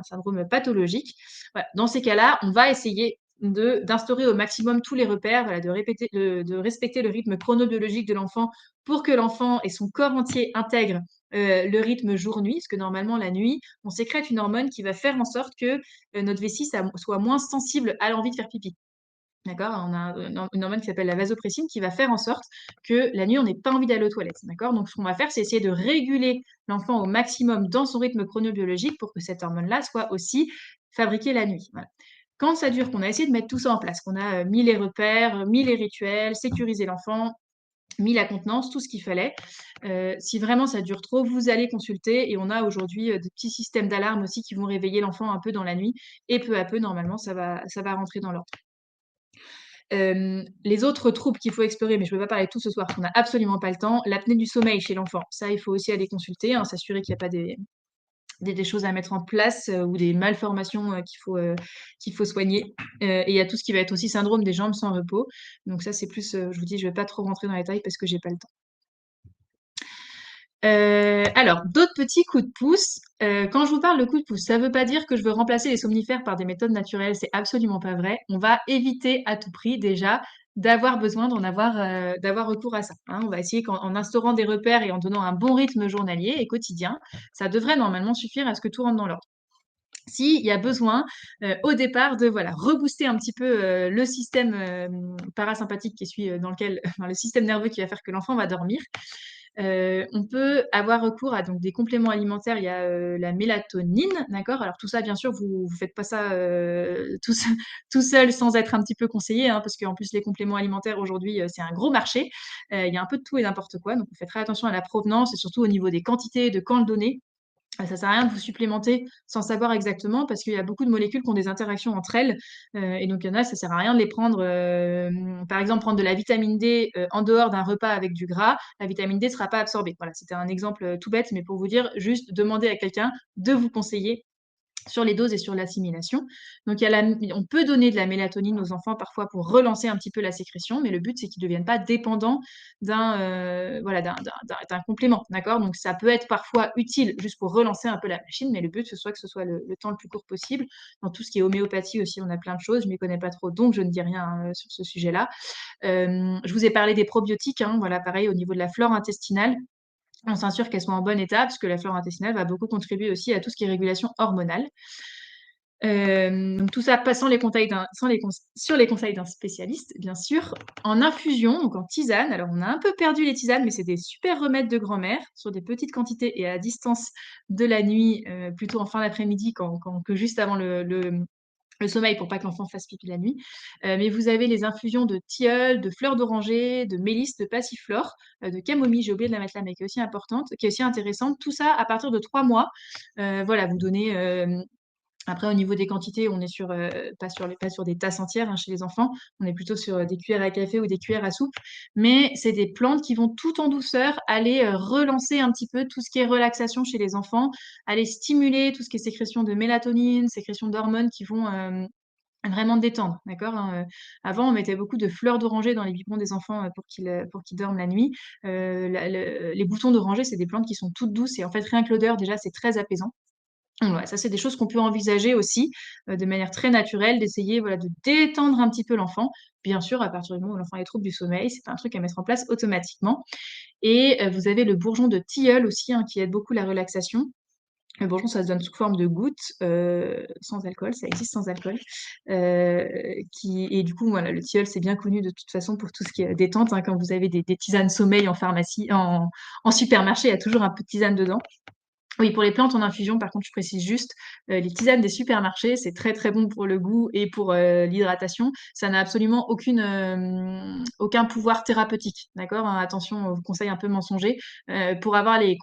syndrome pathologique. Voilà, dans ces cas-là, on va essayer d'instaurer au maximum tous les repères, voilà, de respecter le rythme chronobiologique de l'enfant pour que l'enfant et son corps entier intègrent, le rythme jour-nuit. Parce que normalement la nuit, on sécrète une hormone qui va faire en sorte que notre vessie soit moins sensible à l'envie de faire pipi. D'accord? On a une hormone qui s'appelle la vasopressine qui va faire en sorte que la nuit, on n'ait pas envie d'aller aux toilettes. D'accord? Donc, ce qu'on va faire, c'est essayer de réguler l'enfant au maximum dans son rythme chronobiologique pour que cette hormone-là soit aussi fabriquée la nuit. Voilà. Quand ça dure, qu'on a essayé de mettre tout ça en place, qu'on a mis les repères, mis les rituels, sécurisé l'enfant, mis la contenance, tout ce qu'il fallait. Si vraiment ça dure trop, vous allez consulter et on a aujourd'hui, des petits systèmes d'alarme aussi qui vont réveiller l'enfant un peu dans la nuit et peu à peu, normalement, ça va rentrer dans l'ordre. Les autres troubles qu'il faut explorer, mais je ne peux pas parler de tout ce soir, parce qu'on n'a absolument pas le temps, l'apnée du sommeil chez l'enfant. Ça, il faut aussi aller consulter, hein, s'assurer qu'il n'y a pas des choses à mettre en place, ou des malformations, qu'il faut soigner. Et il y a tout ce qui va être aussi syndrome des jambes sans repos. Donc ça, c'est plus, je vous dis, je ne vais pas trop rentrer dans les détails parce que j'ai pas le temps. Alors, d'autres petits coups de pouce. Quand je vous parle de coups de pouce, ça ne veut pas dire que je veux remplacer les somnifères par des méthodes naturelles, c'est absolument pas vrai. On va éviter à tout prix déjà d'avoir besoin d'avoir recours à ça, hein. On va essayer en instaurant des repères et en donnant un bon rythme journalier et quotidien, ça devrait normalement suffire à ce que tout rentre dans l'ordre. S'il y a besoin, au départ de voilà, rebooster un petit peu, le système, parasympathique qui suit, dans lequel enfin le système nerveux qui va faire que l'enfant va dormir, on peut avoir recours à donc des compléments alimentaires. Il y a, la mélatonine, d'accord? Alors tout ça, bien sûr, vous faites pas ça, tout seul sans être un petit peu conseillé, hein, parce qu'en plus les compléments alimentaires aujourd'hui, c'est un gros marché. Il y a un peu de tout et n'importe quoi, donc on fait très attention à la provenance et surtout au niveau des quantités, de quand le donner. Ça sert à rien de vous supplémenter sans savoir exactement parce qu'il y a beaucoup de molécules qui ont des interactions entre elles, et donc il y en a, ça sert à rien de les prendre, par exemple, prendre de la vitamine D, en dehors d'un repas avec du gras, la vitamine D ne sera pas absorbée. Voilà, c'était un exemple, tout bête, mais pour vous dire, juste demandez à quelqu'un de vous conseiller sur les doses et sur l'assimilation. Donc, on peut donner de la mélatonine aux enfants parfois pour relancer un petit peu la sécrétion, mais le but, c'est qu'ils ne deviennent pas dépendants voilà, d'un complément. D'accord? Donc, ça peut être parfois utile juste pour relancer un peu la machine, mais le but, que ce soit le temps le plus court possible. Dans tout ce qui est homéopathie aussi, on a plein de choses. Je ne m'y connais pas trop, donc je ne dis rien sur ce sujet-là. Je vous ai parlé des probiotiques, hein, voilà, pareil, au niveau de la flore intestinale. On s'assure qu'elles sont en bon état, parce que la flore intestinale va beaucoup contribuer aussi à tout ce qui est régulation hormonale. Donc tout ça passant les conseils sur les conseils d'un spécialiste, bien sûr. En infusion, donc en tisane, alors on a un peu perdu les tisanes, mais c'est des super remèdes de grand-mère sur des petites quantités et à distance de la nuit, plutôt en fin d'après-midi que juste avant le sommeil pour pas que l'enfant fasse pipi la nuit. Mais vous avez les infusions de tilleul, de fleurs d'oranger, de mélisse, de passiflore, de camomille, j'ai oublié de la mettre là, mais qui est aussi importante, qui est aussi intéressante. Tout ça à partir de 3 mois. Voilà, vous donnez, après au niveau des quantités, on est sur, pas sur des tasses entières, hein, chez les enfants. On est plutôt sur, des cuillères à café ou des cuillères à soupe. Mais c'est des plantes qui vont tout en douceur aller, relancer un petit peu tout ce qui est relaxation chez les enfants, aller stimuler tout ce qui est sécrétion de mélatonine, sécrétion d'hormones qui vont, vraiment détendre, d'accord, hein, avant, on mettait beaucoup de fleurs d'oranger dans les biberons des enfants, pour qu'ils dorment la nuit. Les boutons d'oranger, c'est des plantes qui sont toutes douces et en fait, rien que l'odeur, déjà, c'est très apaisant. Donc voilà, ça, c'est des choses qu'on peut envisager aussi, de manière très naturelle, d'essayer, voilà, de détendre un petit peu l'enfant. Bien sûr, à partir du moment où l'enfant a les troubles du sommeil, c'est pas un truc à mettre en place automatiquement et vous avez le bourgeon de tilleul aussi, hein, qui aide beaucoup la relaxation. Le bourgeon, ça se donne sous forme de gouttes, sans alcool, ça existe sans alcool. Heu, et du coup, voilà, le tilleul, c'est bien connu de toute façon pour tout ce qui est détente, hein. Quand vous avez des tisanes sommeil en pharmacie, en supermarché, il y a toujours un peu de tisane dedans. Oui, pour les plantes en infusion, par contre, je précise juste, les tisanes des supermarchés, c'est très, très bon pour le goût et pour, l'hydratation. Ça n'a absolument aucun pouvoir thérapeutique, d'accord? Hein, attention aux conseils un peu mensongers. Pour avoir les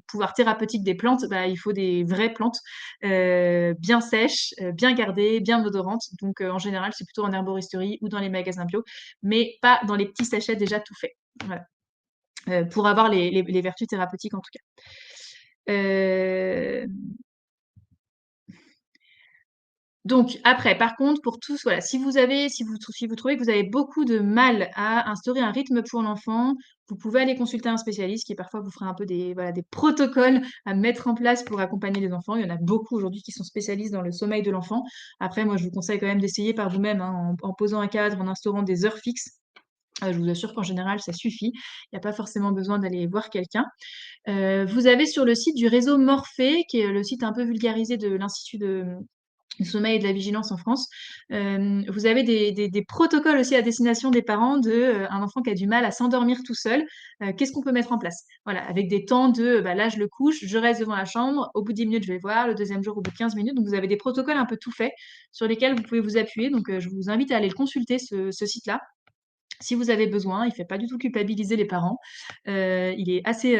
pouvoirs thérapeutiques des plantes, bah, il faut des vraies plantes, bien sèches, bien gardées, bien odorantes. Donc, en général, c'est plutôt en herboristerie ou dans les magasins bio, mais pas dans les petits sachets déjà tout faits. Voilà, pour avoir les vertus thérapeutiques en tout cas. Hem, donc après, par contre, pour tous, voilà, si vous trouvez que vous avez beaucoup de mal à instaurer un rythme pour l'enfant, vous pouvez aller consulter un spécialiste qui parfois vous fera un peu des protocoles à mettre en place pour accompagner les enfants. Il y en a beaucoup aujourd'hui qui sont spécialistes dans le sommeil de l'enfant. Après, moi, je vous conseille quand même d'essayer par vous-même, hein, en posant un cadre, en instaurant des heures fixes. Je vous assure qu'en général, ça suffit. Il n'y a pas forcément besoin d'aller voir quelqu'un. Vous avez sur le site du réseau Morphée, qui est le site un peu vulgarisé de l'Institut du sommeil et de la vigilance en France. Vous avez des protocoles aussi à destination des parents un enfant qui a du mal à s'endormir tout seul. Qu'est-ce qu'on peut mettre en place? Voilà, avec des temps bah, là, je le couche, je reste devant la chambre, au bout de 10 minutes, je vais voir, le deuxième jour, au bout de 15 minutes. Donc, vous avez des protocoles un peu tout faits sur lesquels vous pouvez vous appuyer. Donc, je vous invite à aller le consulter, ce site-là. Si vous avez besoin, il fait pas du tout culpabiliser les parents. Il est assez,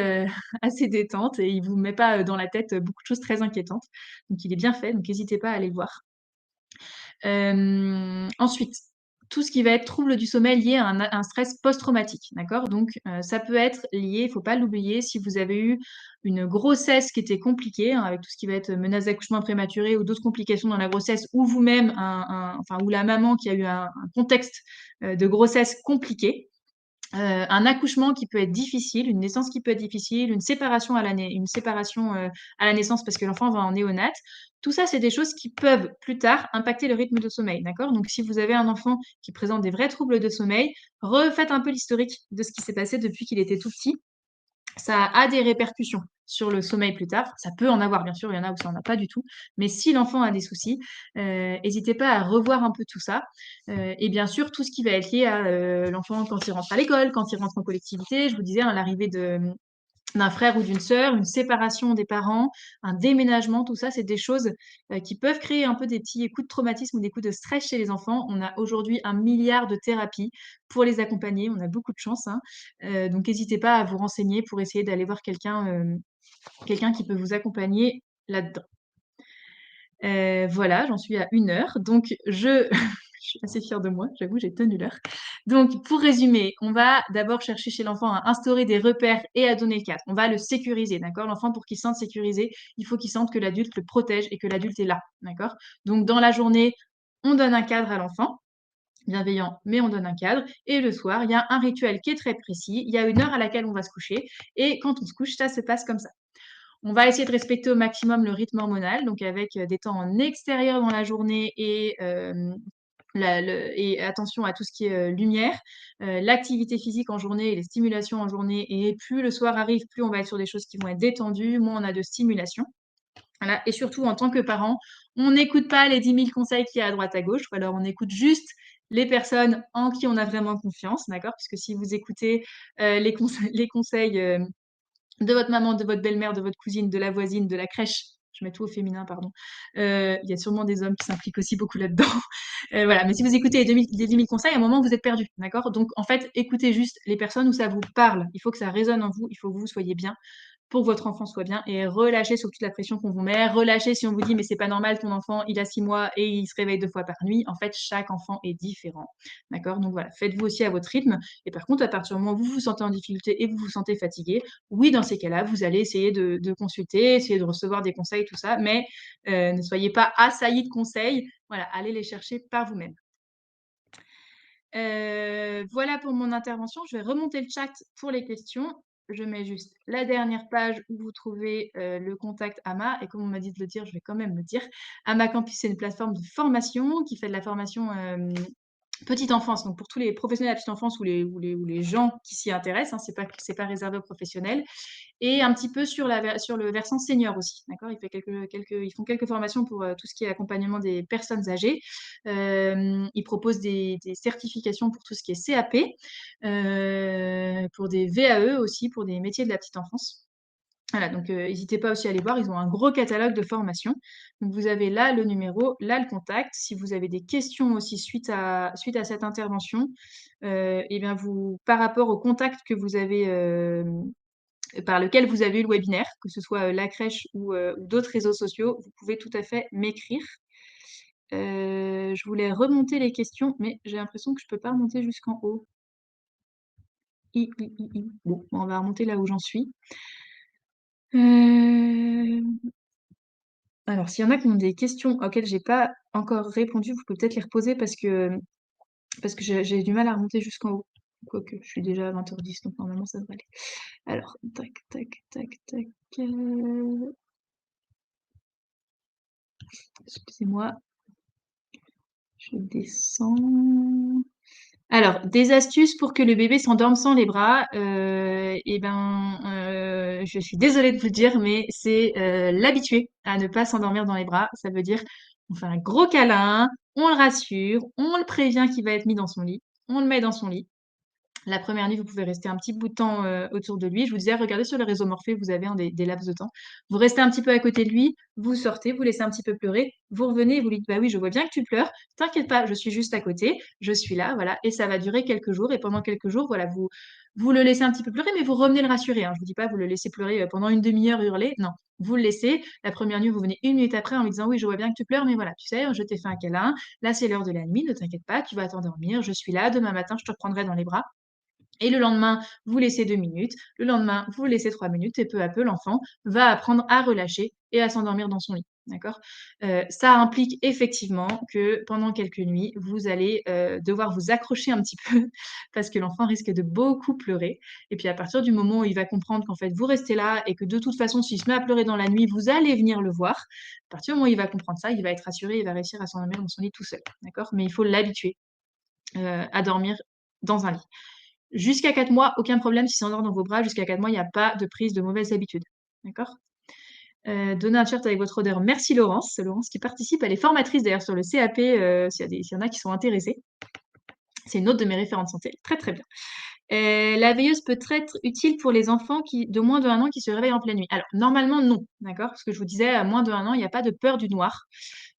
assez détente et il vous met pas, dans la tête, beaucoup de choses très inquiétantes. Donc il est bien fait, donc n'hésitez pas à aller le voir. Ensuite, tout ce qui va être trouble du sommeil lié à un stress post-traumatique, d'accord? Donc, ça peut être lié, il faut pas l'oublier, si vous avez eu une grossesse qui était compliquée, hein, avec tout ce qui va être menace d'accouchement prématuré ou d'autres complications dans la grossesse, ou vous-même enfin, ou la maman qui a eu un contexte, de grossesse compliqué. Un accouchement qui peut être difficile, une naissance qui peut être difficile, une séparation, à la naissance parce que l'enfant va en néonate. Tout ça, c'est des choses qui peuvent plus tard impacter le rythme de sommeil, d'accord? Donc si vous avez un enfant qui présente des vrais troubles de sommeil, refaites un peu l'historique de ce qui s'est passé depuis qu'il était tout petit. Ça a des répercussions sur le sommeil plus tard. Ça peut en avoir, bien sûr, il y en a où ça en a pas du tout. Mais si l'enfant a des soucis, hésitez pas à revoir un peu tout ça. Et bien sûr, tout ce qui va être lié à, l'enfant quand il rentre à l'école, quand il rentre en collectivité. Je vous disais, hein, l'arrivée d'un frère ou d'une sœur, une séparation des parents, un déménagement, tout ça, c'est des choses, qui peuvent créer un peu des petits coups de traumatisme ou des coups de stress chez les enfants. On a aujourd'hui 1 milliard de thérapies pour les accompagner. On a beaucoup de chance, hein. Donc n'hésitez pas à vous renseigner pour essayer d'aller voir quelqu'un qui peut vous accompagner là-dedans. Voilà, j'en suis à 1 heure, donc je suis assez fière de moi, j'avoue, j'ai tenu l'heure. Donc pour résumer, on va d'abord chercher chez l'enfant à instaurer des repères et à donner le cadre. On va le sécuriser, d'accord? L'enfant, pour qu'il se sente sécurisé, il faut qu'il sente que l'adulte le protège et que l'adulte est là, d'accord? Donc dans la journée, on donne un cadre à l'enfant, bienveillant, mais on donne un cadre. Et le soir, il y a un rituel qui est très précis. Il y a une heure à laquelle on va se coucher. Et quand on se couche, ça se passe comme ça. On va essayer de respecter au maximum le rythme hormonal, donc avec des temps en extérieur dans la journée et attention à tout ce qui est lumière, l'activité physique en journée et les stimulations en journée. Et plus le soir arrive, plus on va être sur des choses qui vont être détendues, moins on a de stimulation. Voilà. Et surtout, en tant que parent, on n'écoute pas les 10 000 conseils qu'il y a à droite à gauche, ou alors on écoute juste les personnes en qui on a vraiment confiance, d'accord? Puisque si vous écoutez les conseils de votre maman, de votre belle-mère, de votre cousine, de la voisine, de la crèche, je mets tout au féminin, pardon. Il y a sûrement des hommes qui s'impliquent aussi beaucoup là-dedans. Voilà, mais si vous écoutez les 10 000 conseils, à un moment, vous êtes perdu, d'accord? Donc, en fait, écoutez juste les personnes où ça vous parle. Il faut que ça résonne en vous, il faut que vous soyez bien pour que votre enfant soit bien et relâchez sur toute la pression qu'on vous met. Relâchez si on vous dit mais c'est pas normal, ton enfant il a 6 mois et il se réveille 2 fois par nuit. En fait, chaque enfant est différent. D'accord? Donc voilà, faites-vous aussi à votre rythme. Et par contre, à partir du moment où vous vous sentez en difficulté et vous vous sentez fatigué, oui, dans ces cas-là, vous allez essayer de consulter, essayer de recevoir des conseils, tout ça, mais ne soyez pas assaillis de conseils. Voilà, allez les chercher par vous-même. Voilà pour mon intervention. Je vais remonter le chat pour les questions. Je mets juste la dernière page où vous trouvez le contact AMA. Et comme on m'a dit de le dire, je vais quand même le dire. AMA Campus, c'est une plateforme de formation qui fait de la formation petite enfance. Donc pour tous les professionnels de la petite enfance ou les gens qui s'y intéressent, hein, c'est pas réservé aux professionnels. Et un petit peu sur le versant senior aussi. D'accord? Ils font quelques formations pour tout ce qui est accompagnement des personnes âgées. Ils proposent des certifications pour tout ce qui est CAP, pour des VAE aussi, pour des métiers de la petite enfance. Voilà, donc n'hésitez pas aussi à aller voir, ils ont un gros catalogue de formations. Donc vous avez là le numéro, là le contact. Si vous avez des questions aussi suite à cette intervention, et bien par rapport au contact que vous avez par lequel vous avez eu le webinaire, que ce soit la crèche ou d'autres réseaux sociaux, vous pouvez tout à fait m'écrire. Je voulais remonter les questions, mais j'ai l'impression que je ne peux pas remonter jusqu'en haut. Bon, on va remonter là où j'en suis. Alors, s'il y en a qui ont des questions auxquelles j'ai pas encore répondu, vous pouvez peut-être les reposer parce que j'ai du mal à remonter jusqu'en haut. Quoique, je suis déjà à 20h10, donc normalement ça devrait aller. Alors, tac, tac, tac, tac. Excusez-moi, je descends. Alors, des astuces pour que le bébé s'endorme sans les bras. Je suis désolée de vous le dire, mais c'est l'habituer à ne pas s'endormir dans les bras. Ça veut dire, on fait un gros câlin, on le rassure, on le prévient qu'il va être mis dans son lit, on le met dans son lit. La première nuit, vous pouvez rester un petit bout de temps autour de lui. Je vous disais, regardez sur le réseau Morphée, vous avez des laps de temps. Vous restez un petit peu à côté de lui, vous sortez, vous laissez un petit peu pleurer, vous revenez et vous lui dites, bah oui, je vois bien que tu pleures, t'inquiète pas, je suis juste à côté, je suis là, voilà. Et ça va durer quelques jours. Et pendant quelques jours, voilà, vous le laissez un petit peu pleurer, mais vous revenez le rassurer. Hein. Je vous dis pas, vous le laissez pleurer pendant une demi-heure hurler. Non, vous le laissez. La première nuit, vous venez une minute après en lui disant, oui, je vois bien que tu pleures, mais voilà, tu sais, je t'ai fait un câlin. Là, c'est l'heure de la nuit, ne t'inquiète pas, tu vas t'endormir, je suis là, demain matin, je te reprendrai dans les bras. Et le lendemain, vous laissez 2 minutes. Le lendemain, vous laissez 3 minutes. Et peu à peu, l'enfant va apprendre à relâcher et à s'endormir dans son lit. D'accord? Ça implique effectivement que pendant quelques nuits, vous allez devoir vous accrocher un petit peu parce que l'enfant risque de beaucoup pleurer. Et puis à partir du moment où il va comprendre qu'en fait, vous restez là et que de toute façon, s'il se met à pleurer dans la nuit, vous allez venir le voir. À partir du moment où il va comprendre ça, il va être rassuré, il va réussir à s'endormir dans son lit tout seul. D'accord? Mais il faut l'habituer à dormir dans un lit. Jusqu'à 4 mois, aucun problème si c'est endort dans vos bras. Jusqu'à 4 mois, il n'y a pas de prise de mauvaises habitudes. D'accord? Donnez un t-shirt avec votre odeur. Merci Laurence. Laurence qui participe. Elle est formatrice d'ailleurs sur le CAP s'il y en a qui sont intéressés. C'est une autre de mes référentes santé. Très très bien. La veilleuse peut être utile pour les enfants de moins de 1 an qui se réveillent en pleine nuit. Alors, normalement, non. D'accord? Parce que je vous disais, à moins de 1 an, il n'y a pas de peur du noir.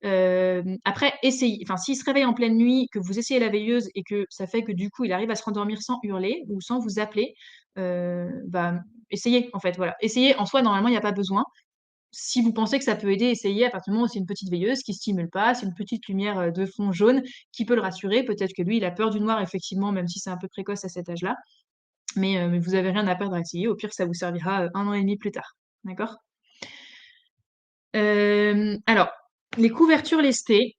Après, essayez. Enfin, s'il se réveille en pleine nuit, que vous essayez la veilleuse et que ça fait que du coup, il arrive à se rendormir sans hurler ou sans vous appeler, bah, essayez en fait. Voilà. Essayez. En soi, normalement, il n'y a pas besoin. Si vous pensez que ça peut aider, essayez à partir du moment où c'est une petite veilleuse qui stimule pas, c'est une petite lumière de fond jaune qui peut le rassurer. Peut-être que lui, il a peur du noir, effectivement, même si c'est un peu précoce à cet âge-là. Mais vous avez rien à perdre à essayer. Au pire, ça vous servira 1 an et demi plus tard. D'accord? Alors, les couvertures lestées,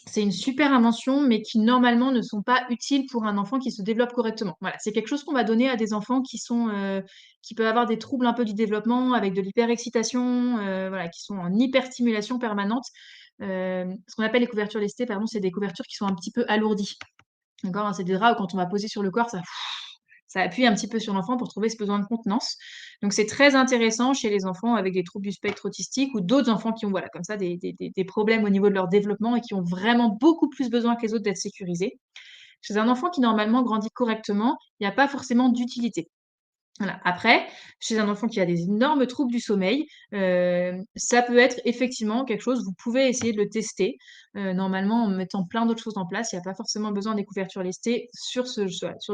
c'est une super invention, mais qui normalement ne sont pas utiles pour un enfant qui se développe correctement. Voilà, c'est quelque chose qu'on va donner à des enfants qui peuvent avoir des troubles un peu du développement, avec de l'hyperexcitation, voilà, qui sont en hyperstimulation permanente. Ce qu'on appelle les couvertures lestées, pardon, c'est des couvertures qui sont un petit peu alourdies. D'accord, hein, c'est des draps où quand on va poser sur le corps, ça Ça appuie un petit peu sur l'enfant pour trouver ce besoin de contenance. Donc c'est très intéressant chez les enfants avec des troubles du spectre autistique ou d'autres enfants qui ont, voilà, comme ça des problèmes au niveau de leur développement et qui ont vraiment beaucoup plus besoin que les autres d'être sécurisés. Chez un enfant qui normalement grandit correctement, il n'y a pas forcément d'utilité. Voilà. Après, chez un enfant qui a des énormes troubles du sommeil, ça peut être effectivement quelque chose, vous pouvez essayer de le tester. Normalement, en mettant plein d'autres choses en place, il y a pas forcément besoin des couvertures lestées sur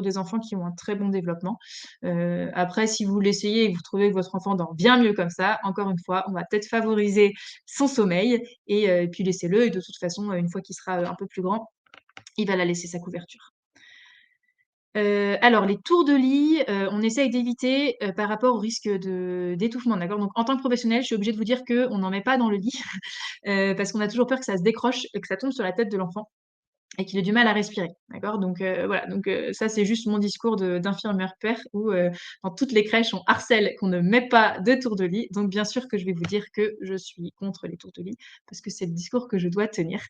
des enfants qui ont un très bon développement. Après, si vous l'essayez et que vous trouvez que votre enfant dort bien mieux comme ça, encore une fois, on va peut-être favoriser son sommeil et puis laissez-le et de toute façon, une fois qu'il sera, un peu plus grand, il va la laisser sa couverture. Alors les tours de lit, on essaye d'éviter, par rapport au risque d'étouffement, d'accord? Donc en tant que professionnel, je suis obligée de vous dire qu'on n'en met pas dans le lit, parce qu'on a toujours peur que ça se décroche et que ça tombe sur la tête de l'enfant et qu'il ait du mal à respirer, d'accord? Donc voilà, donc ça, c'est juste mon discours d'infirmière père où, dans toutes les crèches, on harcèle qu'on ne met pas de tour de lit. Donc bien sûr que je vais vous dire que je suis contre les tours de lit parce que c'est le discours que je dois tenir.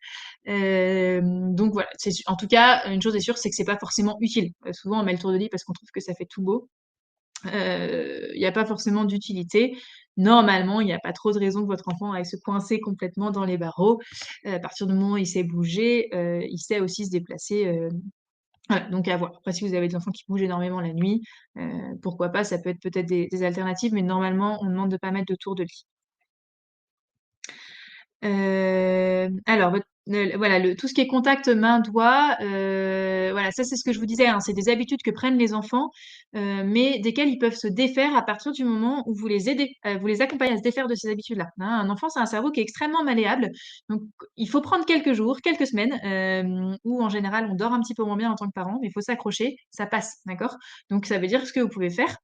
Donc voilà, c'est su en tout cas, une chose est sûre, c'est que c'est pas forcément utile. Souvent, on met le tour de lit parce qu'on trouve que ça fait tout beau. Il y a pas forcément d'utilité. Normalement, il y a pas trop de raisons que votre enfant aille se coincer complètement dans les barreaux. À partir du moment où il sait bouger, il sait aussi se déplacer, voilà, donc à voir. Après, si vous avez des enfants qui bougent énormément la nuit, pourquoi pas, ça peut être peut-être des alternatives, mais normalement, on demande de pas mettre de tour de lit. Alors voilà, tout ce qui est contact main-doigt, voilà, ça c'est ce que je vous disais, hein, c'est des habitudes que prennent les enfants, mais desquelles ils peuvent se défaire à partir du moment où vous les aidez, vous les accompagnez à se défaire de ces habitudes-là, hein. Un enfant, c'est un cerveau qui est extrêmement malléable, donc il faut prendre quelques jours, quelques semaines, où en général on dort un petit peu moins bien en tant que parent, mais il faut s'accrocher, ça passe, d'accord? Donc ça veut dire ce que vous pouvez faire,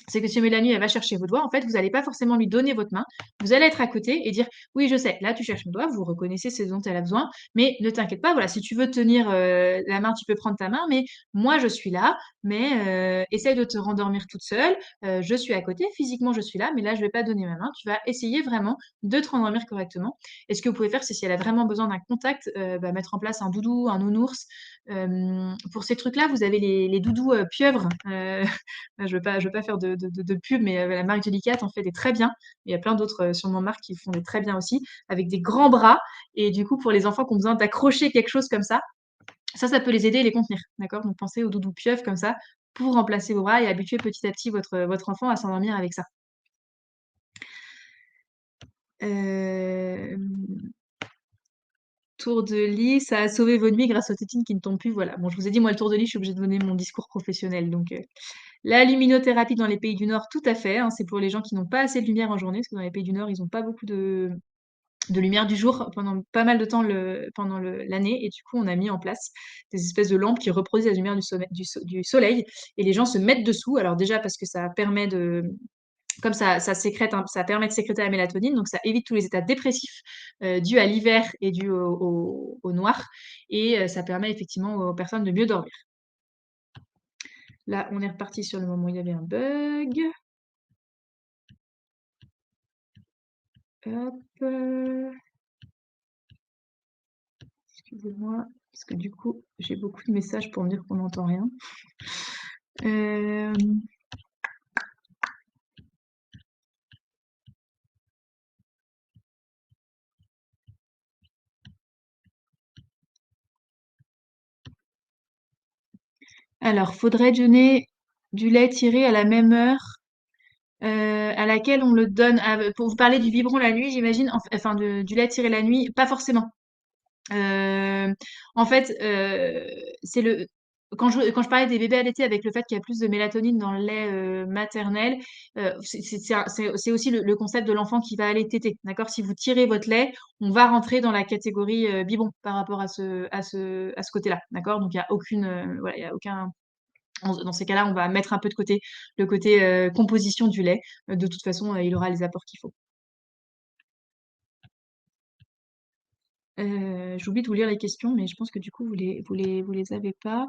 c'est que si Mélanie, elle va chercher vos doigts, en fait, vous n'allez pas forcément lui donner votre main. Vous allez être à côté et dire: «Oui, je sais, là, tu cherches mon doigt», vous reconnaissez ce dont elle a besoin, mais ne t'inquiète pas, voilà, si tu veux tenir, la main, tu peux prendre ta main, mais moi, je suis là, mais essaye de te rendormir toute seule, je suis à côté, physiquement, je suis là, mais là, je vais pas donner ma main. Tu vas essayer vraiment de te rendormir correctement et ce que vous pouvez faire, c'est si elle a vraiment besoin d'un contact, mettre en place un doudou, un nounours. Pour ces trucs-là, vous avez les doudous, pieuvres, je veux pas faire de pub, mais la marque Jellycat en fait des très bien. Il y a plein d'autres, sûrement marques qui font des très bien aussi, avec des grands bras et du coup, pour les enfants qui ont besoin d'accrocher quelque chose comme ça peut les aider et les contenir, d'accord? Donc pensez aux doudous pieuvres comme ça, pour remplacer vos bras et habituer petit à petit votre enfant à s'endormir avec ça. Hem, Tour de lit, ça a sauvé votre nuit grâce aux tétines qui ne tombent plus, voilà. Bon, je vous ai dit, moi, le tour de lit, je suis obligée de donner mon discours professionnel, donc la luminothérapie dans les pays du Nord, tout à fait, hein, c'est pour les gens qui n'ont pas assez de lumière en journée, parce que dans les pays du Nord, ils n'ont pas beaucoup de lumière du jour pendant pas mal de temps pendant l'année, et du coup, on a mis en place des espèces de lampes qui reproduisent la lumière du soleil, et les gens se mettent dessous. Alors déjà parce que ça permet comme ça sécrète, ça permet de sécréter la mélatonine, donc ça évite tous les états dépressifs dus à l'hiver et dus au noir, et ça permet effectivement aux personnes de mieux dormir. Là, on est reparti sur le moment où il y avait un bug. Hop, excusez-moi, parce que du coup, j'ai beaucoup de messages pour me dire qu'on n'entend rien. Hem, alors, faudrait donner du lait tiré à la même heure, à laquelle on le donne. Ah, pour vous parler du biberon la nuit, j'imagine? Enfin, du lait tiré la nuit? Pas forcément. En fait, c'est le quand je parlais des bébés allaités avec le fait qu'il y a plus de mélatonine dans le lait, maternel, c'est aussi le concept de l'enfant qui va aller téter, d'accord? Si vous tirez votre lait, on va rentrer dans la catégorie, biberon par rapport à ce côté-là, d'accord? Donc il y a aucune, voilà, il y a aucun dans ces cas-là, on va mettre un peu de côté le côté, composition du lait. De toute façon, il aura les apports qu'il faut. J'oublie de vous lire les questions, mais je pense que du coup vous les avez pas.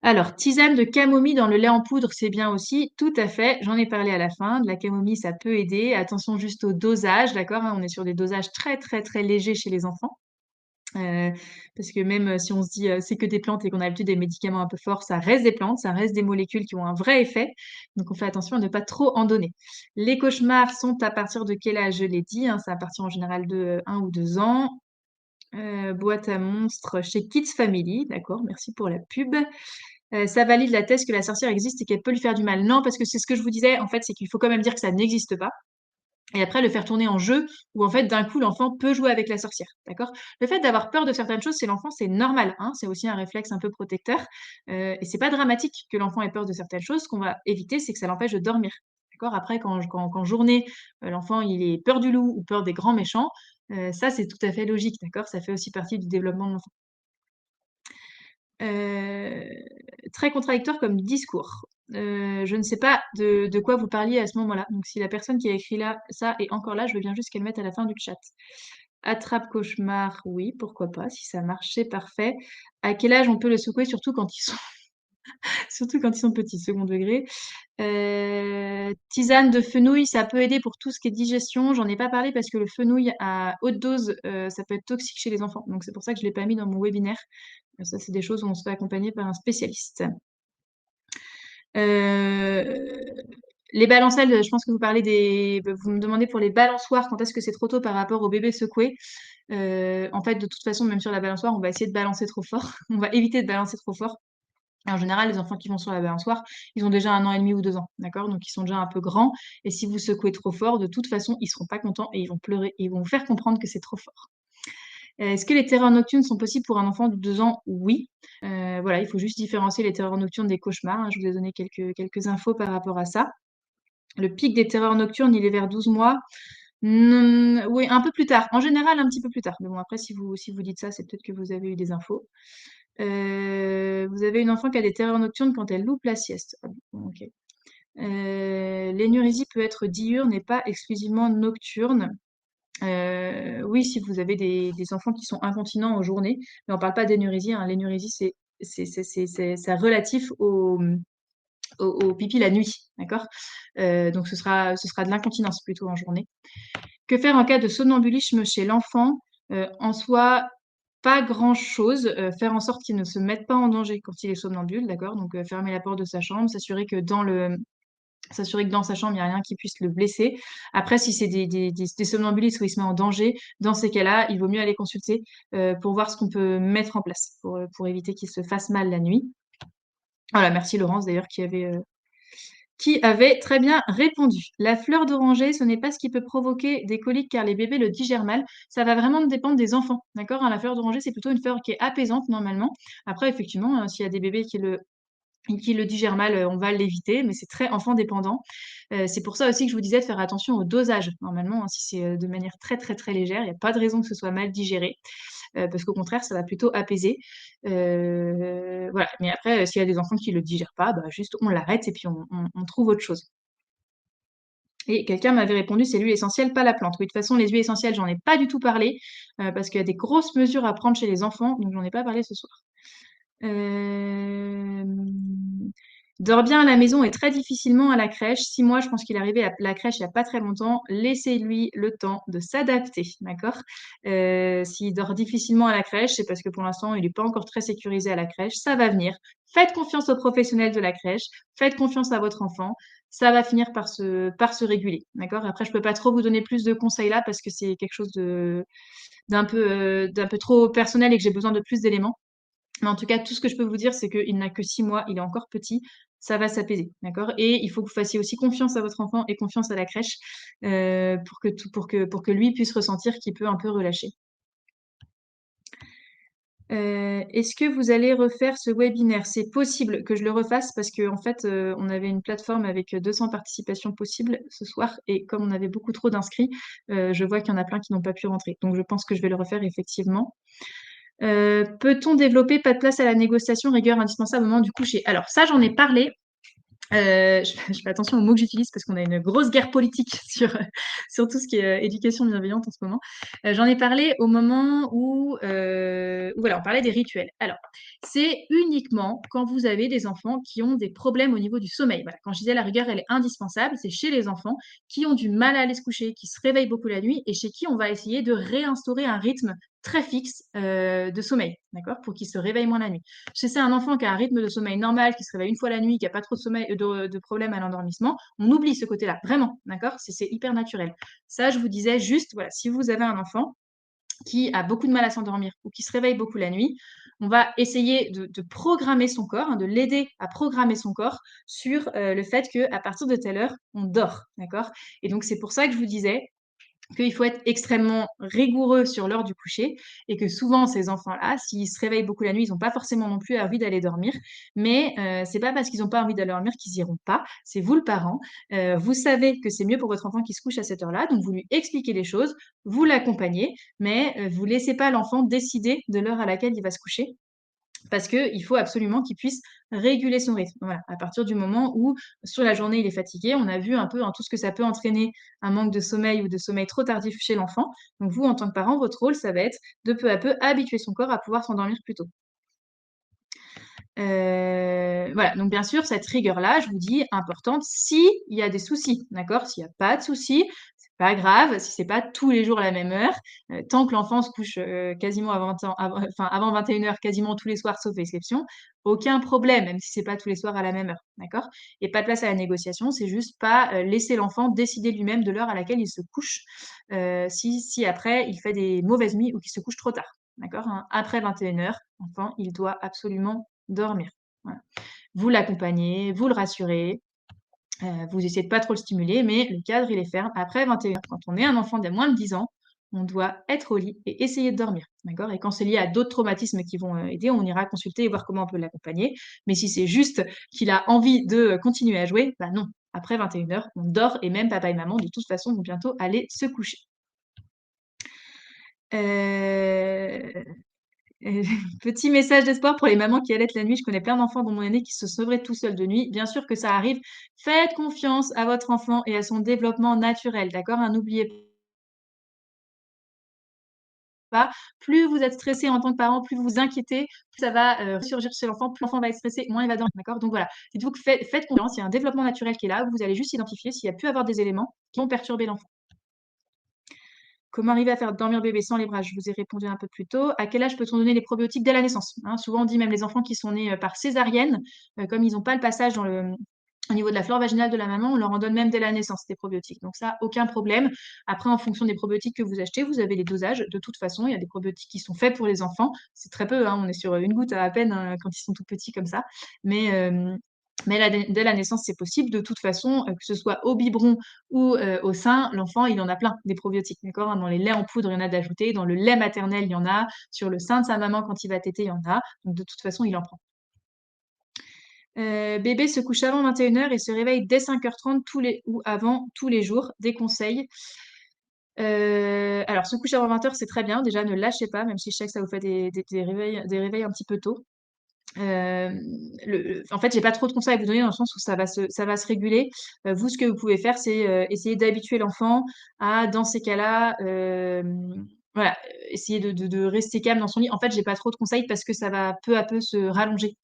Alors, tisane de camomille dans le lait en poudre, c'est bien aussi. Tout à fait, j'en ai parlé à la fin. De la camomille, ça peut aider. Attention juste au dosage, d'accord, hein, on est sur des dosages très, très, très légers chez les enfants. Heu, parce que même, si on se dit, c'est que des plantes et qu'on a l'habitude des médicaments un peu forts, ça reste des plantes, ça reste des molécules qui ont un vrai effet, donc on fait attention à ne pas trop en donner. Les cauchemars sont à partir de quel âge? Je l'ai dit, hein, c'est à partir en général de, 1 ou 2 ans. Boîte à monstres chez Kids Family, d'accord, merci pour la pub. Ça valide la thèse que la sorcière existe et qu'elle peut lui faire du mal. Non, parce que c'est ce que je vous disais, en fait, c'est qu'il faut quand même dire que ça n'existe pas. Et après le faire tourner en jeu où en fait d'un coup l'enfant peut jouer avec la sorcière, d'accord? Le fait d'avoir peur de certaines choses chez l'enfant, c'est normal, hein, c'est aussi un réflexe un peu protecteur, et c'est pas dramatique que l'enfant ait peur de certaines choses. Ce qu'on va éviter, c'est que ça l'empêche de dormir, d'accord? Après quand journée, l'enfant il ait peur du loup ou peur des grands méchants, ça c'est tout à fait logique, d'accord? Ça fait aussi partie du développement de l'enfant. Heu, Très contradictoire comme discours. Je ne sais pas de quoi vous parliez à ce moment-là. Donc si la personne qui a écrit là ça est encore là, je veux bien juste qu'elle mette à la fin du chat. Attrape cauchemar, oui, pourquoi pas, si ça marche, c'est parfait. À quel âge on peut le secouer? Surtout quand ils sont surtout quand ils sont petits, second degré. Tisane de fenouil, ça peut aider pour tout ce qui est digestion. J'en ai pas parlé parce que le fenouil à haute dose, ça peut être toxique chez les enfants. Donc c'est pour ça que je l'ai pas mis dans mon webinaire. Ça, c'est des choses où on se fait accompagner par un spécialiste. Heu, les balancelles, je pense que vous parlez vous me demandez pour les balançoires, quand est-ce que c'est trop tôt par rapport au bébé secoué? En fait, de toute façon, même sur la balançoire, on va essayer de balancer trop fort. On va éviter de balancer trop fort. En général, les enfants qui vont sur la balançoire, ils ont déjà 1 an et demi ou 2 ans, d'accord? Donc ils sont déjà un peu grands et si vous secouez trop fort, de toute façon, ils seront pas contents et ils vont pleurer et ils vont vous faire comprendre que c'est trop fort. Est-ce que les terreurs nocturnes sont possibles pour un enfant de 2 ans? Oui. Voilà, il faut juste différencier les terreurs nocturnes des cauchemars, hein. Je vous ai donné quelques infos par rapport à ça. Le pic des terreurs nocturnes, il est vers 12 mois. Oui, un peu plus tard. En général, un petit peu plus tard. Mais bon, après, si vous dites ça, c'est peut-être que vous avez eu des infos. Vous avez une enfant qui a des terreurs nocturnes quand elle loupe la sieste. Ah bon, OK. L'énurésie peut être diurne et pas exclusivement nocturne. Oui, si vous avez des enfants qui sont incontinents en journée, mais on parle pas d'énurésie, hein. L'énurésie, c'est relatif au pipi la nuit, d'accord? Donc ce sera de l'incontinence plutôt en journée. Que faire en cas de somnambulisme chez l'enfant? En soi, pas grand-chose. Faire en sorte qu'il ne se mette pas en danger quand il est somnambule, d'accord? Donc fermer la porte de sa chambre, s'assurer que dans sa chambre, il y a rien qui puisse le blesser. Après, si c'est des somnambulismes où il se met en danger, dans ces cas-là, il vaut mieux aller consulter, pour voir ce qu'on peut mettre en place pour éviter qu'il se fasse mal la nuit. Voilà, merci Laurence d'ailleurs qui avait très bien répondu. La fleur d'oranger, ce n'est pas ce qui peut provoquer des coliques car les bébés le digèrent mal. Ça va vraiment dépendre des enfants, d'accord? Hein, la fleur d'oranger, c'est plutôt une fleur qui est apaisante normalement. Après, effectivement, s'il y a des bébés qui le digèrent mal, on va l'éviter, mais c'est très enfant dépendant. C'est pour ça aussi que je vous disais de faire attention au dosage. Normalement, hein, si c'est, de manière très, très, très légère, il y a pas de raison que ce soit mal digéré, parce qu'au contraire, ça va plutôt apaiser. Voilà, mais après, s'il y a des enfants qui le digèrent pas, bah, juste on l'arrête et puis on trouve autre chose. Et quelqu'un m'avait répondu: «C'est l'huile essentielle, pas la plante». Oui, de toute façon, les huiles essentielles, j'en ai pas du tout parlé, parce qu'il y a des grosses mesures à prendre chez les enfants, donc j'en ai pas parlé ce soir. Hem, dort bien à la maison et très difficilement à la crèche. 6 mois, je pense qu'il est arrivé à la crèche il y a pas très longtemps. Laissez-lui le temps de s'adapter, d'accord? S'il dort difficilement à la crèche, c'est parce que pour l'instant, il est pas encore très sécurisé à la crèche. Ça va venir. Faites confiance aux professionnels de la crèche. Faites confiance à votre enfant. Ça va finir par se réguler, d'accord? Après, je peux pas trop vous donner plus de conseils là parce que c'est quelque chose d'un peu trop personnel et que j'ai besoin de plus d'éléments. Mais en tout cas, tout ce que je peux vous dire, c'est qu'il n'a que 6 mois, il est encore petit, ça va s'apaiser, d'accord? Et il faut que vous fassiez aussi confiance à votre enfant et confiance à la crèche, pour que lui puisse ressentir qu'il peut un peu relâcher. Est-ce que vous allez refaire ce webinaire? C'est possible que je le refasse parce qu'en fait, on avait une plateforme avec, 200 participations possibles ce soir et comme on avait beaucoup trop d'inscrits, je vois qu'il y en a plein qui n'ont pas pu rentrer. Donc je pense que je vais le refaire effectivement. Peut-on développer pas de place à la négociation, rigueur indispensable au moment du coucher? Alors ça, j'en ai parlé. Je fais attention aux mots que j'utilise parce qu'on a une grosse guerre politique sur tout ce qui est, éducation bienveillante en ce moment. J'en ai parlé au moment où voilà, on parlait des rituels. Alors, c'est uniquement quand vous avez des enfants qui ont des problèmes au niveau du sommeil. Voilà, quand je disais la rigueur, elle est indispensable, c'est chez les enfants qui ont du mal à aller se coucher, qui se réveillent beaucoup la nuit et chez qui on va essayer de réinstaurer un rythme très fixe de sommeil, d'accord? Pour qu'il se réveille moins la nuit. Si c'est un enfant qui a un rythme de sommeil normal, qui se réveille une fois la nuit, qui a pas trop de sommeil, de problème à l'endormissement, on oublie ce côté-là, vraiment, d'accord? C'est hyper naturel. Ça, je vous disais juste, voilà, si vous avez un enfant qui a beaucoup de mal à s'endormir ou qui se réveille beaucoup la nuit, on va essayer de programmer son corps, hein, de l'aider à programmer son corps sur le fait qu'à partir de telle heure, on dort, d'accord? Et donc c'est pour ça que je vous disais, qu'il faut être extrêmement rigoureux sur l'heure du coucher et que souvent ces enfants-là, s'ils se réveillent beaucoup la nuit, ils ont pas forcément non plus envie d'aller dormir. Mais c'est pas parce qu'ils ont pas envie d'aller dormir qu'ils iront pas. C'est vous le parent. Vous savez que c'est mieux pour votre enfant qu'il se couche à cette heure-là, donc vous lui expliquez les choses, vous l'accompagnez, mais vous laissez pas l'enfant décider de l'heure à laquelle il va se coucher parce qu'il faut absolument qu'il puisse réguler son rythme. Voilà, à partir du moment où, sur la journée, il est fatigué, on a vu un peu tout ce que ça peut entraîner un manque de sommeil ou de sommeil trop tardif chez l'enfant. Donc vous, en tant que parent, votre rôle, ça va être de peu à peu habituer son corps à pouvoir s'endormir plus tôt. Voilà, donc bien sûr, cette rigueur-là, je vous dis, importante s'il y a des soucis, d'accord? S'il n'y a pas de soucis, c'est pas grave, si c'est pas tous les jours à la même heure, tant que l'enfant se couche quasiment à 20 ans, enfin avant 21h, quasiment tous les soirs, sauf exception, aucun problème, même si c'est pas tous les soirs à la même heure, d'accord? Et pas de place à la négociation, c'est juste pas laisser l'enfant décider lui-même de l'heure à laquelle il se couche, si après il fait des mauvaises nuits ou qu'il se couche trop tard, d'accord? Hein? Après 21h, l'enfant, il doit absolument dormir. Voilà. Vous l'accompagnez, vous le rassurez, vous essayez de pas trop le stimuler, mais le cadre, il est ferme. Après 21h, quand on est un enfant de moins de 10 ans, on doit être au lit et essayer de dormir, d'accord? Et quand c'est lié à d'autres traumatismes qui vont aider, on ira consulter et voir comment on peut l'accompagner. Mais si c'est juste qu'il a envie de continuer à jouer, bah non. Après 21h, on dort et même papa et maman, de toute façon, vont bientôt aller se coucher. Euh, Petit message d'espoir pour les mamans qui allaitent la nuit. Je connais plein d'enfants dans mon aîné qui se sauveraient tout seuls de nuit. Bien sûr que ça arrive. Faites confiance à votre enfant et à son développement naturel, d'accord? Hein, n'oubliez pas, plus vous êtes stressé en tant que parent, plus vous vous inquiétez, plus ça va ressurgir chez l'enfant, plus l'enfant va être stressé, moins il va dormir, d'accord? Donc voilà, dites-vous que faites confiance, il y a un développement naturel qui est là, vous allez juste identifier s'il y a pu avoir des éléments qui vont perturber l'enfant. Comment arriver à faire dormir bébé sans les bras? Je vous ai répondu un peu plus tôt. À quel âge peut-on donner les probiotiques dès la naissance? Hein, souvent, on dit même les enfants qui sont nés par césarienne, comme ils n'ont pas le passage au niveau de la flore vaginale de la maman, on leur en donne même dès la naissance des probiotiques. Donc ça, aucun problème. Après, en fonction des probiotiques que vous achetez, vous avez les dosages. De toute façon, il y a des probiotiques qui sont faits pour les enfants. C'est très peu, hein, on est sur une goutte à peine hein, quand ils sont tout petits comme ça. Mais, dès la naissance, c'est possible. De toute façon, que ce soit au biberon ou au sein, l'enfant, il en a plein des probiotiques, d'accord? Hein. Dans les laits en poudre, il y en a d'ajoutés. Dans le lait maternel, il y en a. Sur le sein de sa maman, quand il va téter, il y en a. Donc, de toute façon, il en prend. Bébé se couche avant 21h et se réveille dès 5h30 ou avant tous les jours. Des conseils. Alors, se coucher avant 20h, c'est très bien. Déjà, ne lâchez pas, même si je sais que ça vous fait des réveils un petit peu tôt. En fait, j'ai pas trop de conseils à vous donner dans le sens où ça va se réguler. Vous, ce que vous pouvez faire, c'est essayer d'habituer l'enfant à, dans ces cas-là, voilà, essayer de rester calme dans son lit. En fait, j'ai pas trop de conseils parce que ça va peu à peu se rallonger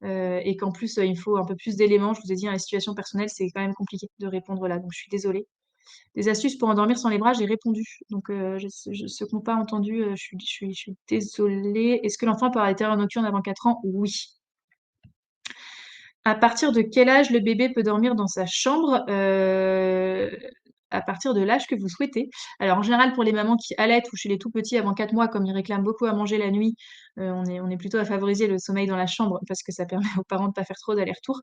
et qu'en plus, il faut un peu plus d'éléments. Je vous ai dit, dans les situations personnelles, c'est quand même compliqué de répondre là, donc je suis désolée. Des astuces pour endormir sans les bras, j'ai répondu. Donc, ceux qui n'ont pas entendu, je suis désolée. Est-ce que l'enfant peut avoir des terreurs nocturnes avant 4 ans? Oui. À partir de quel âge le bébé peut dormir dans sa chambre? À partir de l'âge que vous souhaitez. Alors en général pour les mamans qui allaitent ou chez les tout petits avant 4 mois, comme ils réclament beaucoup à manger la nuit, on est plutôt à favoriser le sommeil dans la chambre parce que ça permet aux parents de pas faire trop d'allers-retours.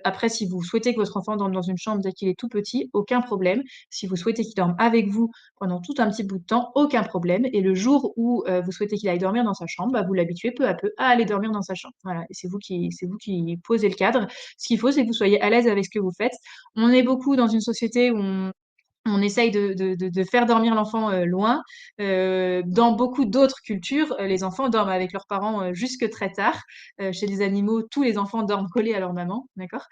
Après si vous souhaitez que votre enfant dorme dans une chambre dès qu'il est tout petit, aucun problème. Si vous souhaitez qu'il dorme avec vous pendant tout un petit bout de temps, aucun problème et le jour où, vous souhaitez qu'il aille dormir dans sa chambre, bah, vous l'habituez peu à peu à aller dormir dans sa chambre. Voilà et c'est vous qui posez le cadre. Ce qu'il faut, c'est que vous soyez à l'aise avec ce que vous faites. On est beaucoup dans une société où on essaye de faire dormir l'enfant loin. Dans beaucoup d'autres cultures, les enfants dorment avec leurs parents jusque très tard. Chez les animaux, tous les enfants dorment collés à leur maman, d'accord?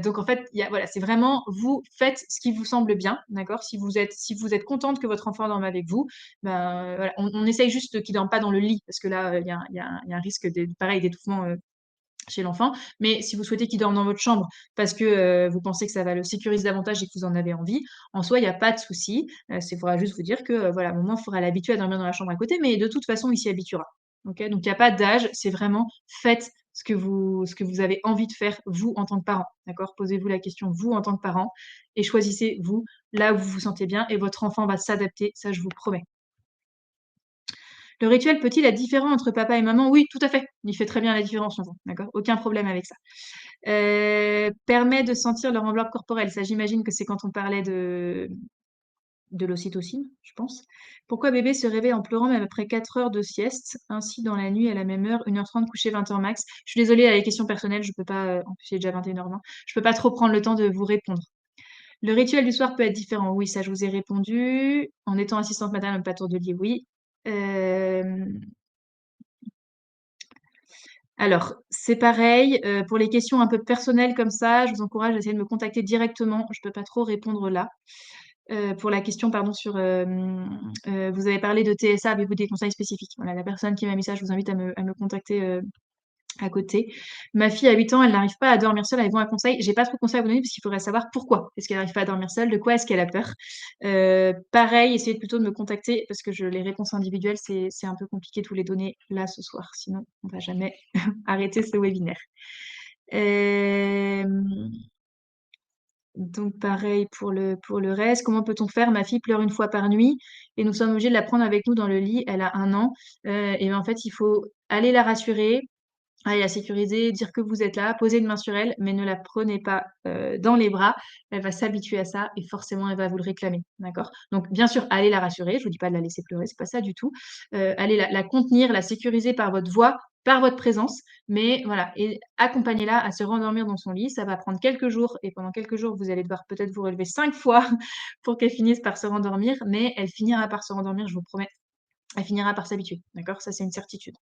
Donc en fait, voilà, c'est vraiment vous faites ce qui vous semble bien, d'accord? Si vous êtes contente que votre enfant dorme avec vous, ben voilà, on essaye juste qu'il dorme pas dans le lit parce que là, il y a un risque pareil d'étouffement chez l'enfant. Mais si vous souhaitez qu'il dorme dans votre chambre parce que vous pensez que ça va le sécuriser davantage et que vous en avez envie, en soi, il n'y a pas de souci. Il faudra juste vous dire que voilà, à un moment, il faudra l'habituer à dormir dans la chambre à côté, mais de toute façon, il s'y habituera. Ok. Donc, il n'y a pas d'âge, c'est vraiment faites ce que vous avez envie de faire, vous, en tant que parent. D'accord. Posez-vous la question, vous, en tant que parent, et choisissez, vous, là où vous vous sentez bien, et votre enfant va s'adapter, ça, je vous promets. Le rituel peut-il être différent entre papa et maman? Oui, tout à fait. Il fait très bien la différence, l'enfant, d'accord? Aucun problème avec ça. Permet de sentir leur enveloppe corporelle. Ça, j'imagine que c'est quand on parlait de l'ocytocine, je pense. Pourquoi bébé se réveille en pleurant même après 4 heures de sieste, ainsi dans la nuit à la même heure, 1h30 couché, 20 heures max? Je suis désolée, à les questions personnelles, je peux pas, en plus il est déjà 21h20, je peux pas trop prendre le temps de vous répondre. Le rituel du soir peut être différent. Oui, ça, je vous ai répondu. En étant assistante maternelle, pas tour de lit, oui. Alors, c'est pareil, pour les questions un peu personnelles comme ça, je vous encourage à essayer de me contacter directement. Je peux pas trop répondre là. Pour la question, pardon, sur, vous avez parlé de TSA, avez-vous des conseils spécifiques? Voilà, la personne qui m'a mis ça, je vous invite à me contacter, à côté. Ma fille a 8 ans, elle n'arrive pas à dormir seule, avez-vous un conseil? J'ai pas trop de conseils à vous donner parce qu'il faudrait savoir pourquoi est-ce qu'elle n'arrive pas à dormir seule, de quoi est-ce qu'elle a peur. Pareil, essayez plutôt de me contacter parce que les réponses individuelles, c'est un peu compliqué de vous les donner là ce soir, sinon on va jamais arrêter ce webinaire. Donc pareil pour le reste. Comment peut-on faire? Ma fille pleure une fois par nuit et nous sommes obligés de la prendre avec nous dans le lit. Elle a 1 an. Et ben, en fait, il faut aller la rassurer, aller la sécuriser, dire que vous êtes là, poser une main sur elle, mais ne la prenez pas dans les bras. Elle va s'habituer à ça et forcément, elle va vous le réclamer. D'accord? Donc, bien sûr, allez la rassurer. Je vous dis pas de la laisser pleurer, c'est pas ça du tout. Allez la contenir, la sécuriser par votre voix, par votre présence. Mais voilà, et accompagnez-la à se rendormir dans son lit. Ça va prendre quelques jours et pendant quelques jours, vous allez devoir peut-être vous relever 5 fois pour qu'elle finisse par se rendormir, mais elle finira par se rendormir, je vous promets. Elle finira par s'habituer. D'accord? Ça, c'est une certitude.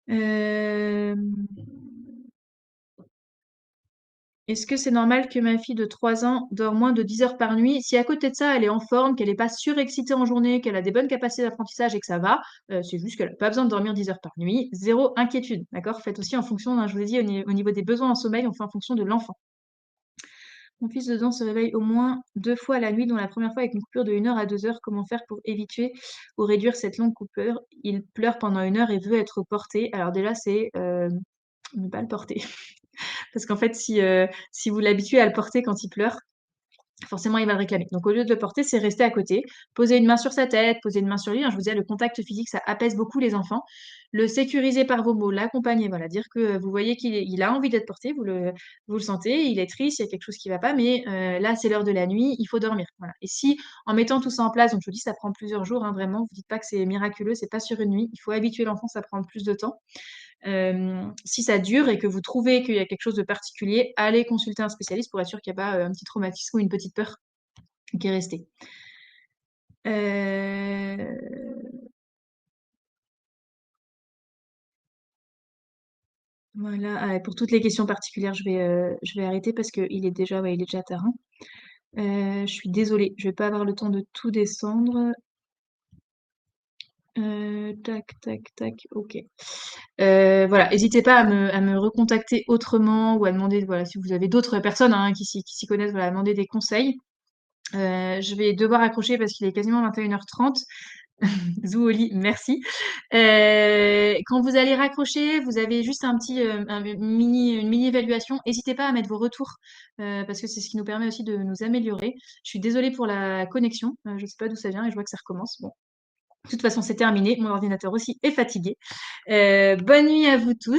Hem, est-ce que c'est normal que ma fille de 3 ans dort moins de 10 heures par nuit? Si à côté de ça, elle est en forme, qu'elle n'est pas surexcitée en journée, qu'elle a des bonnes capacités d'apprentissage et que ça va, c'est juste qu'elle a pas besoin de dormir 10 heures par nuit. Zéro inquiétude, d'accord? Faites aussi en fonction, hein, je vous ai dit au niveau des besoins en sommeil, on fait en fonction de l'enfant. Mon fils de 2 ans se réveille au moins 2 fois la nuit, dont la première fois avec une coupure de 1 heure à 2 heures. Comment faire pour éviter ou réduire cette longue coupure? Il pleure pendant 1 heure et veut être porté. Alors déjà, c'est, ne pas le porter. Parce qu'en fait, si vous l'habituez à le porter quand il pleure, forcément, il va le réclamer. Donc, au lieu de le porter, c'est rester à côté, poser une main sur sa tête, poser une main sur lui, hein. Je vous disais, le contact physique, ça apaise beaucoup les enfants. Le sécuriser par vos mots, l'accompagner, voilà, dire que vous voyez qu'il a envie d'être porté, vous le sentez, il est triste, il y a quelque chose qui va pas, mais là, c'est l'heure de la nuit, il faut dormir. Voilà. Et si, en mettant tout ça en place, donc je vous dis, ça prend plusieurs jours, hein, vraiment, vous dites pas que c'est miraculeux, c'est pas sur une nuit, il faut habituer l'enfant, ça prend plus de temps. Si ça dure et que vous trouvez qu'il y a quelque chose de particulier, allez consulter un spécialiste pour être sûr qu'il n'y a pas un petit traumatisme ou une petite peur qui est restée. Voilà, ah, et pour toutes les questions particulières, je vais arrêter parce qu'il est déjà, ouais, il est déjà tard, hein. Je suis désolée, je vais pas avoir le temps de tout descendre. Tac, tac, tac, OK. Voilà, hésitez pas à me recontacter autrement ou à demander, voilà, si vous avez d'autres personnes, hein, qui s'y connaissent, voilà, à demander des conseils. Je vais devoir accrocher parce qu'il est quasiment 21h30. Zou au lit, merci. Quand vous allez raccrocher, vous avez juste un petit, une mini évaluation. N'hésitez pas à mettre vos retours, parce que c'est ce qui nous permet aussi de nous améliorer. Je suis désolée pour la connexion, je sais pas d'où ça vient et je vois que ça recommence. Bon, de toute façon, c'est terminé. Mon ordinateur aussi est fatigué. Bonne nuit à vous tous.